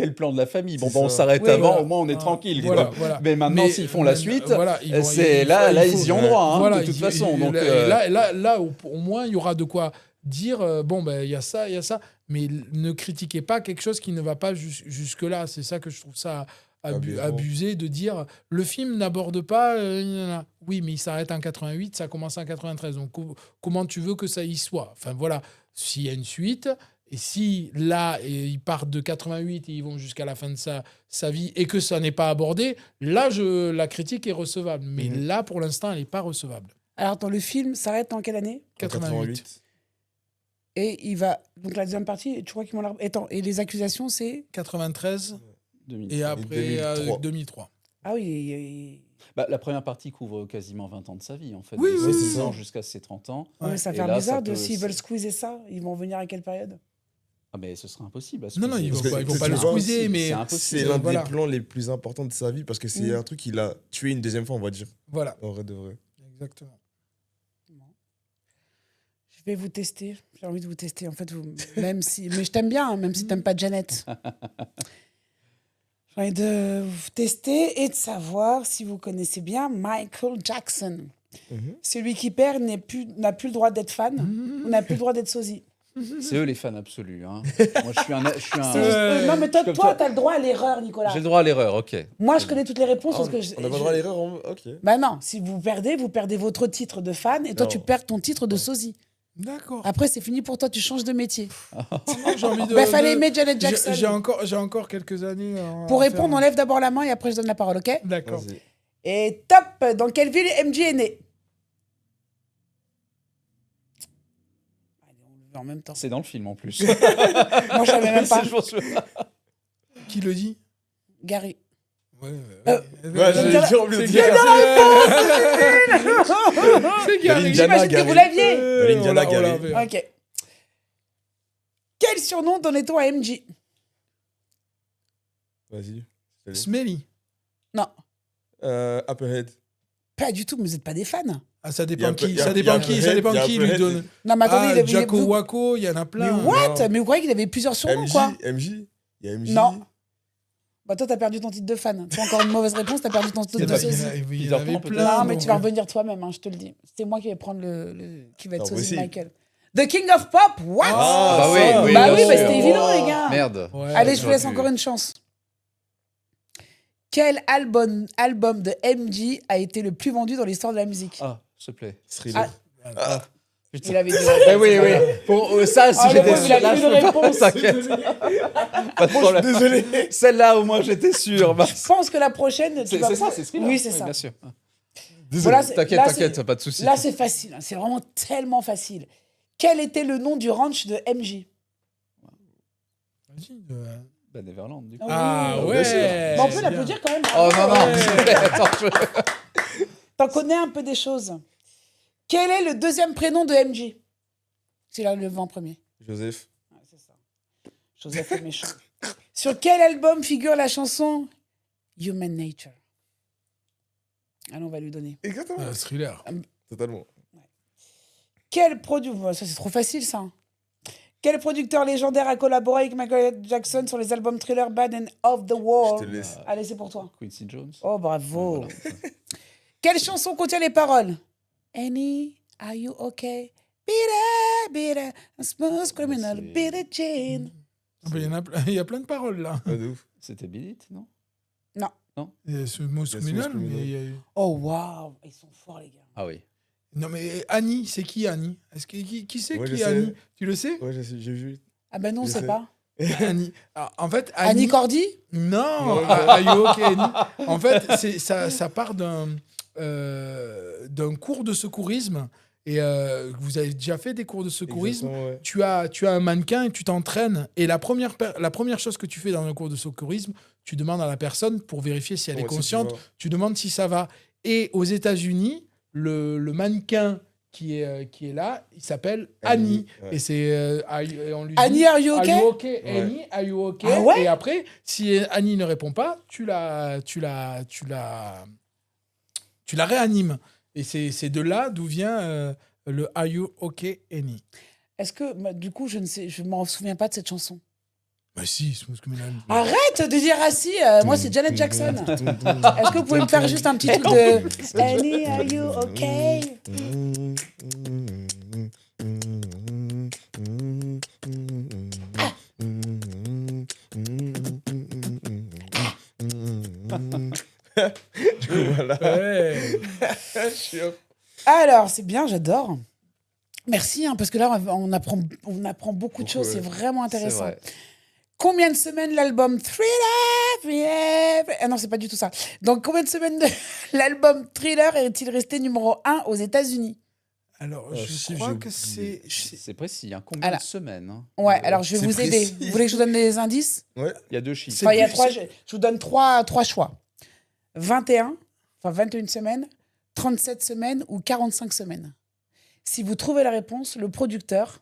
le plan de la famille. Bon, C'est on ça. s'arrête Oui, avant, voilà. au moins on est tranquille. Voilà, quoi. voilà. Mais maintenant, Mais, s'ils font la suite, voilà, ils ils y ont droit, hein, voilà, de toute façon. Donc, là, au moins, il y aura de quoi dire. Il y a ça, mais ne critiquez pas quelque chose qui ne va pas jusque là. C'est ça que je trouve ça abusé de dire le film n'aborde pas. Oui, mais il s'arrête en 88, ça commence en 93. Donc comment tu veux que ça y soit? Enfin voilà, s'il y a une suite. Et si là, ils partent de 88 et ils vont jusqu'à la fin de sa vie et que ça n'est pas abordé, là, la critique est recevable. Mais là, pour l'instant, elle n'est pas recevable. Alors, attends, le film s'arrête en quelle année? 88. Et il va. Donc, la deuxième partie, tu crois qu'ils vont. Attends, et les accusations, c'est. 93 2000. et après 2003. 2003. Ah oui. La première partie couvre quasiment 20 ans de sa vie, en fait. Oui, de oui, ses c'est 10 ça. ans jusqu'à ses 30 ans. Ouais, ça Et fait là, bizarre ça de peut- s'ils veulent squeezer ça. Ils vont venir à quelle période? Ah, mais ce serait impossible. Non, ils Parce vont que pas, ils vont tu pas le vois, squeezer, mais c'est impossible. C'est l'un voilà. des plans les plus importants de sa vie parce que c'est un truc qu'il a tué une deuxième fois, on va dire. Voilà, En vrai de vrai. exactement. Je vais vous tester. J'ai envie de vous tester. En fait, même si. Mais je t'aime bien, hein, même si t'aimes pas Janet. J'ai envie de vous tester et de savoir si vous connaissez bien Michael Jackson. Celui qui perd n'a plus le droit d'être fan ou n'a plus le droit d'être sosie. C'est eux les fans absolus. Hein. Moi, je suis un. Non, mais toi, comme toi, toi. t'as le droit à l'erreur, Nicolas. J'ai le droit à l'erreur, ok. Moi, je connais toutes les réponses parce que On n'a pas le droit à l'erreur. Ok. Bah non, si vous perdez votre titre de fan et toi, Non. tu perds ton titre de sosie. D'accord. Après, c'est fini pour toi, tu changes de métier. J'ai envie de. Bah, fallait aimer Janet Jackson. J'ai encore quelques années. Pour à répondre, faire. on lève d'abord la main et après, je donne la parole, ok? D'accord. Vas-y. Et top, dans quelle ville MJ est né? Allez, on le veut en même temps. C'est dans le film en plus. Moi, je savais même pas. Je pense que- Qui le dit? Gary. Ouais, Ouais, j'allais dire en plus de C'est dire. C'est Gary. J'imagine que vous l'aviez. De l'Indiana, On Gary. l'avait. Ok. Quel surnom donnait-on à MJ? Vas-y. Salut. Smelly. Non, Applehead. pas du tout, mais vous n'êtes pas des fans. Ah, ça Il y a dépend un peu- qui. il y a- Ça il y a dépend un qui. peu Ça Head, dépend il y a un qui peu lui Head. donne. Non, mais attendez, Ah, Jacko vous- Wako, il y en a Mais plein. what? Mais vous croyez qu'il avait plusieurs surnoms, MJ. quoi? MJ. Il y a MJ. Non. Bah, toi, t'as perdu ton titre de fan. C'est encore une mauvaise réponse, t'as perdu ton titre C'est de pas- sosie. Il y en Peter avait Pan, plein. peut-être. Non, mais tu vas donc, revenir toi-même, hein, je te le dis. C'est moi qui vais prendre qui va être Non, sosie de aussi. Michael. The King of Pop, what? Ah, bah oui, ça. oui, bah bien oui, sûr. bah c'était évident, les gars. Merde. ouais, Allez, je vous j'aurais laisse pu. encore une chance. Quel album de MJ a été le plus vendu dans l'histoire de la musique? Ah, s'il te plaît. Thriller. Ah, putain. Il avait dit. Eh oui, oui. Pour ça, si Ah, le j'étais pauvre, il a sûr, là, eu je une peux pas. réponse. T'inquiète. Pas de problème. Désolé. Celle-là, au moins, j'étais sûr. Bah, Je pense que la prochaine. tu c'est vas- ça, c'est Thriller. Oui, c'est ça. Bien sûr. Voilà, c'est- T'inquiète, là, t'inquiète, c'est- pas de soucis. Là, c'est facile. Hein. C'est vraiment tellement facile. Quel était le nom du ranch de MJ? Vas-y, Bah, Neverland, du coup. Ah bien ouais. sûr. Mais on peut l'applaudir quand même. Oh non, non, Ouais. s'il te plaît, attends, je- T'en connais un peu des choses. Quel est le deuxième prénom de MJ? C'est là le vent en premier. Joseph. Ouais, c'est ça. Joseph est méchant. Sur quel album figure la chanson Human Nature? Allez, on va lui donner. Exactement. Thriller. Totalement. Quel producteur... Ça, c'est trop facile, ça. Quel producteur légendaire a collaboré avec Michael Jackson sur les albums Thriller, Bad and Off the Je Wall? te laisse. Allez, c'est pour toi. Quincy Jones. Oh, bravo. Voilà. Quelle chanson contient les paroles? Annie, are you okay? Bitter, a smooth criminal, C'est- Billie Jean. Ah, bah, il y a plein de paroles là. Ouais, de ouf. C'était Beat It, non? Il y a ce mot criminel, Criminal. mais il y a- Oh, waouh, ils sont forts, les gars. Ah oui. Non mais Annie, c'est qui Annie? Est-ce que qui c'est Ouais, qui je est sais. Annie? Tu le sais? Ouais, j'ai vu. Ah ben non, on Je sait sais. pas. Annie. Ah, en fait, Annie Cordy? Non, Ouais. Are you okay, Annie? En fait, ça part d'un cours de secourisme. Et vous avez déjà fait des cours de secourisme. Exactement, ouais. Tu as un mannequin et tu t'entraînes. Et la première chose que tu fais dans un cours de secourisme, tu demandes à la personne, pour vérifier si elle est Ouais, c'est consciente, souvent- tu demandes si ça va. Et aux États-Unis, le mannequin qui est là, il s'appelle Annie. Annie, ouais. Et c'est on lui dit, Annie, are you okay? Are you okay, Ouais. Annie? Are you okay? Ah ouais? Et après, si Annie ne répond pas, tu la réanimes. Et c'est de là d'où vient le Are you okay, Annie? Est-ce que, bah, du coup, je m'en souviens pas de cette chanson. Bah si, Smooth Criminal. Arrête de dire ah si, moi c'est Janet Jackson. Est-ce que vous pouvez me faire juste un petit truc de Annie, are you okay? Voilà. Ouais. Je suis hop. Alors, c'est bien, j'adore. Merci, hein, parce que là, on apprend beaucoup de Beaucoup, choses, c'est ouais. vraiment C'est intéressant. vrai. Combien de semaines l'album Thriller... Ah non, c'est pas du tout ça. Donc, combien de semaines l'album Thriller est-il resté numéro 1 aux États-Unis? Alors, je je sais, crois j'ai que oublié. c'est... C'est précis. Hein. Combien Alors- de semaines hein Ouais, alors je vais C'est vous aider. précis. Vous voulez que je vous donne des indices? Il y a deux chiffres. C'est Enfin, il y a plus- trois, je vous donne trois choix. 21, enfin 21 semaines, 37 semaines ou 45 semaines. Si vous trouvez la réponse, le producteur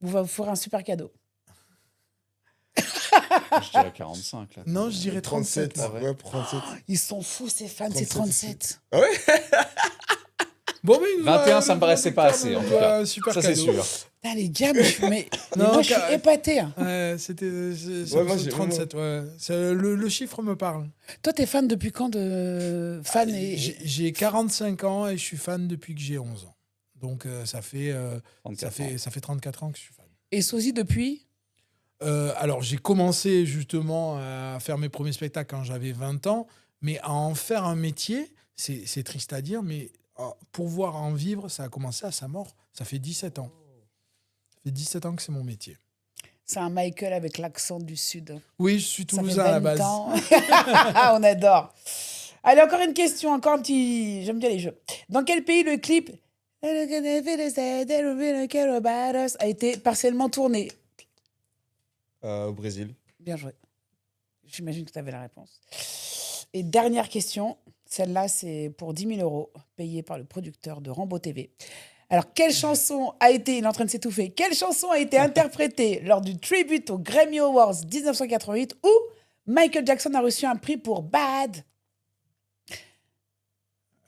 vous fera un super cadeau. Je dirais 45. Là. Non, je dirais 37. 37. moi. ouais. Ouais, 37. Ils sont fous, ces fans, c'est 37. 37. Bon, mais il nous 21, a- ça me paraissait pas assez, en tout cas. Un super Ça, c'est cadeau. sûr. Putain, les gars, mais Non, moi, je suis car- épatée. hein. C'est Ouais, moi, j'ai 37. Ouais. Le chiffre me parle. Toi, t'es fan depuis quand de fan et... J'ai 45 ans et je suis fan depuis que j'ai 11 ans. Donc ça fait 34 ans que je suis fan. Et Sosie depuis? Alors j'ai commencé justement à faire mes premiers spectacles quand j'avais 20 ans, mais à en faire un métier, c'est triste à dire, mais pouvoir en vivre, ça a commencé à sa mort. Ça fait 17 ans. Ça fait 17 ans que c'est mon métier. C'est un Michael avec l'accent du Sud. Oui, je suis Ça fait toulousain à la 20 base. ans. On adore. Allez, encore une question, encore un petit. J'aime bien les jeux. Dans quel pays le clip a été partiellement tourné? Au Brésil. Bien joué. J'imagine que tu avais la réponse. Et dernière question. Celle-là, c'est pour 10 000 € payés par le producteur de Rambo TV. Alors, quelle chanson a été, il est en train de s'étouffer, quelle chanson a été interprétée lors du tribute aux Grammy Awards 1988 où Michael Jackson a reçu un prix pour Bad?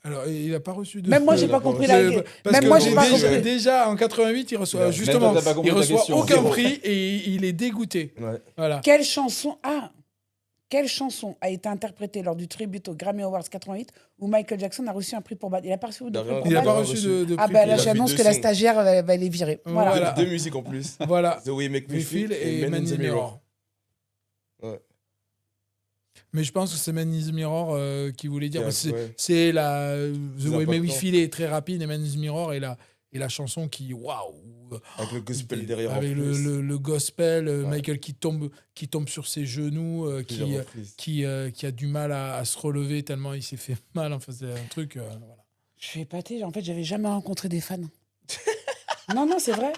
Alors, il n'a pas reçu de. Même moi, j'ai pas compris la. Parce Même que moi, j'ai pas déjà, compris. déjà, en 88, il reçoit Même justement, toi, t'as pas compris il la reçoit question. aucun Zéro. prix et il est dégoûté. Ouais. Voilà. Quelle chanson a été interprétée lors du tribute aux Grammy Awards 88 où Michael Jackson a reçu un prix pour Bad? Il a pas reçu de Il a prix rien- pour Il n'a Bad? pas a reçu reçu. de Ah prix. bah Il là, a fait j'annonce 2 que la sons. stagiaire va les virer. Voilà. Voilà. Deux musiques en plus. Voilà. The Way You Make Me We Feel Feel et Man in the Mirror. Ouais. Mais je pense que c'est Man in the Mirror qui voulait dire. Yeah, C'est ouais. c'est la. The Way You Make Me important. Feel est très rapide et Man in the Mirror est la chanson qui. Waouh! Avec le gospel derrière. Avec en plus. le gospel, Ouais. Michael qui tombe sur ses genoux, Plusieurs reprises. qui a du mal à se relever tellement il s'est fait mal. Enfin, c'est un truc. Voilà. Je suis épatée. En fait, j'avais jamais rencontré des fans. Non, c'est vrai.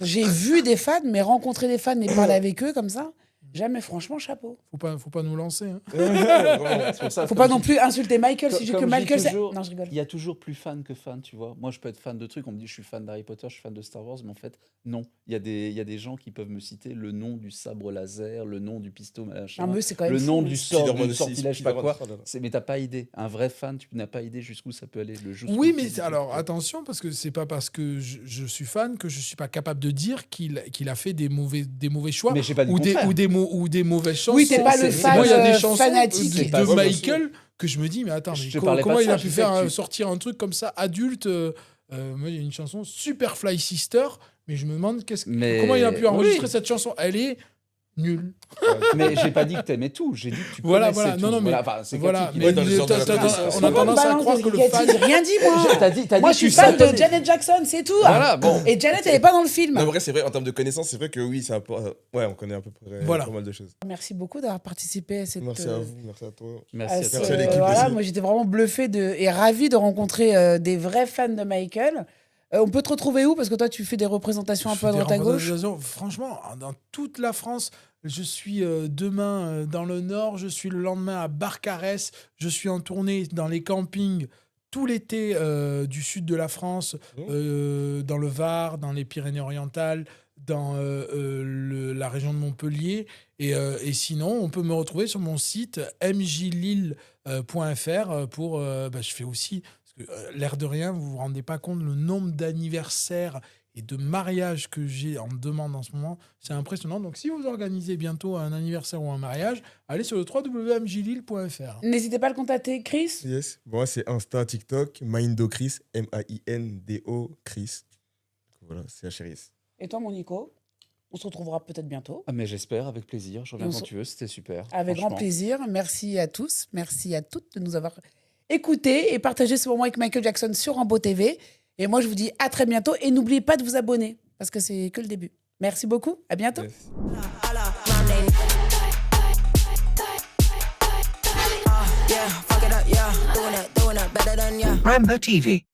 J'ai vu des fans, mais rencontrer des fans et parler avec eux comme ça, jamais. Franchement, chapeau. Faut pas nous lancer. Hein. Vraiment. C'est pour ça, Faut comme pas non je- plus insulter Michael. Si je dis que comme je dis Michael, c'est... toujours, Non, je rigole. Il y a toujours plus fan que fan, tu vois. Moi, je peux être fan de trucs. On me dit, je suis fan d'Harry Potter, je suis fan de Star Wars, mais en fait, non. Il y a des gens qui peuvent me citer le nom du sabre laser, le nom du pistolet, machin, Non, mais c'est quand même le fou. nom du sort, Spider-Man du aussi, sortilège, je sais pas Spider-Man. quoi. Oh là là. Mais t'as pas idée. Un vrai fan, tu n'as pas idée jusqu'où ça peut aller. Oui, mais alors attention, parce que c'est pas parce que je suis fan que je suis pas capable de dire qu'il a fait des mauvais choix Mais j'ai pas dit le ou contraire. des mauvaises chansons. Oui, t'es pas le c'est- fan Moi, il y a des chansons fanatique. C'est de pas- ouais, bien Michael que je me dis, mais attends, Je mais te parlais pas comment de il ça, a je pu disais faire que tu- sortir un truc comme ça adulte moi, il y a une chanson Super Fly Sister, mais je me demande Mais- comment il a pu enregistrer oui. cette chanson. Elle est nulle. Mais j'ai pas dit que t'aimais tout. J'ai dit que tu Voilà, connaissais voilà. tout. Non, non, mais- Enfin, c'est Voilà, Cathy qui mais Ouais, dans le genre de la t'as- connaissance. on a Pourquoi tendance à balance croire des que le Cathy? fan. J'ai rien dit, moi. T'as dit Moi, que je suis tu fan de savais. Janet Jackson, c'est tout. Voilà, bon. Et Janet, elle est pas dans le film. Non, en vrai, c'est vrai, en termes de connaissances, c'est vrai que oui, ça apporte. Ouais, on connaît à peu près Voilà. pas mal de choses. Merci beaucoup d'avoir participé à cette. Merci à vous, merci à toi. Merci à à ce- toi. Merci à l'équipe voilà, aussi. moi j'étais vraiment bluffée et ravie de rencontrer des vrais fans de Michael. On peut te retrouver où? Parce que toi, tu fais des représentations un Je peu à fais des droite à gauche. représentations. Franchement, dans toute la France, je suis demain dans le Nord, je suis le lendemain à Barcarès, je suis en tournée dans les campings tout l'été du sud de la France, dans le Var, dans les Pyrénées-Orientales, dans la région de Montpellier. Et sinon, on peut me retrouver sur mon site mjlille.fr pour... je fais aussi... L'air de rien, vous vous rendez pas compte le nombre d'anniversaires et de mariages que j'ai en demande en ce moment, c'est impressionnant. Donc si vous organisez bientôt un anniversaire ou un mariage, allez sur le www.mjlille.fr. N'hésitez pas à le contacter, Chris. Yes. Bon, moi, c'est Insta, TikTok, Mindo Chris, M-A-I-N-D-O Chris. Voilà, c'est HRIS. Et toi, mon Nico, on se retrouvera peut-être bientôt. Ah, mais j'espère, avec plaisir. Je reviens On quand se- tu veux, c'était super. Avec grand franchement. plaisir. Merci à tous. Merci à toutes de nous avoir écoutés et partagé ce moment avec Michael Jackson sur Rambo TV. Et moi, je vous dis à très bientôt. Et n'oubliez pas de vous abonner parce que c'est que le début. Merci beaucoup. À bientôt. Yes. Yeah, fuck it up, yeah. Doing it better than yeah. Rambo TV.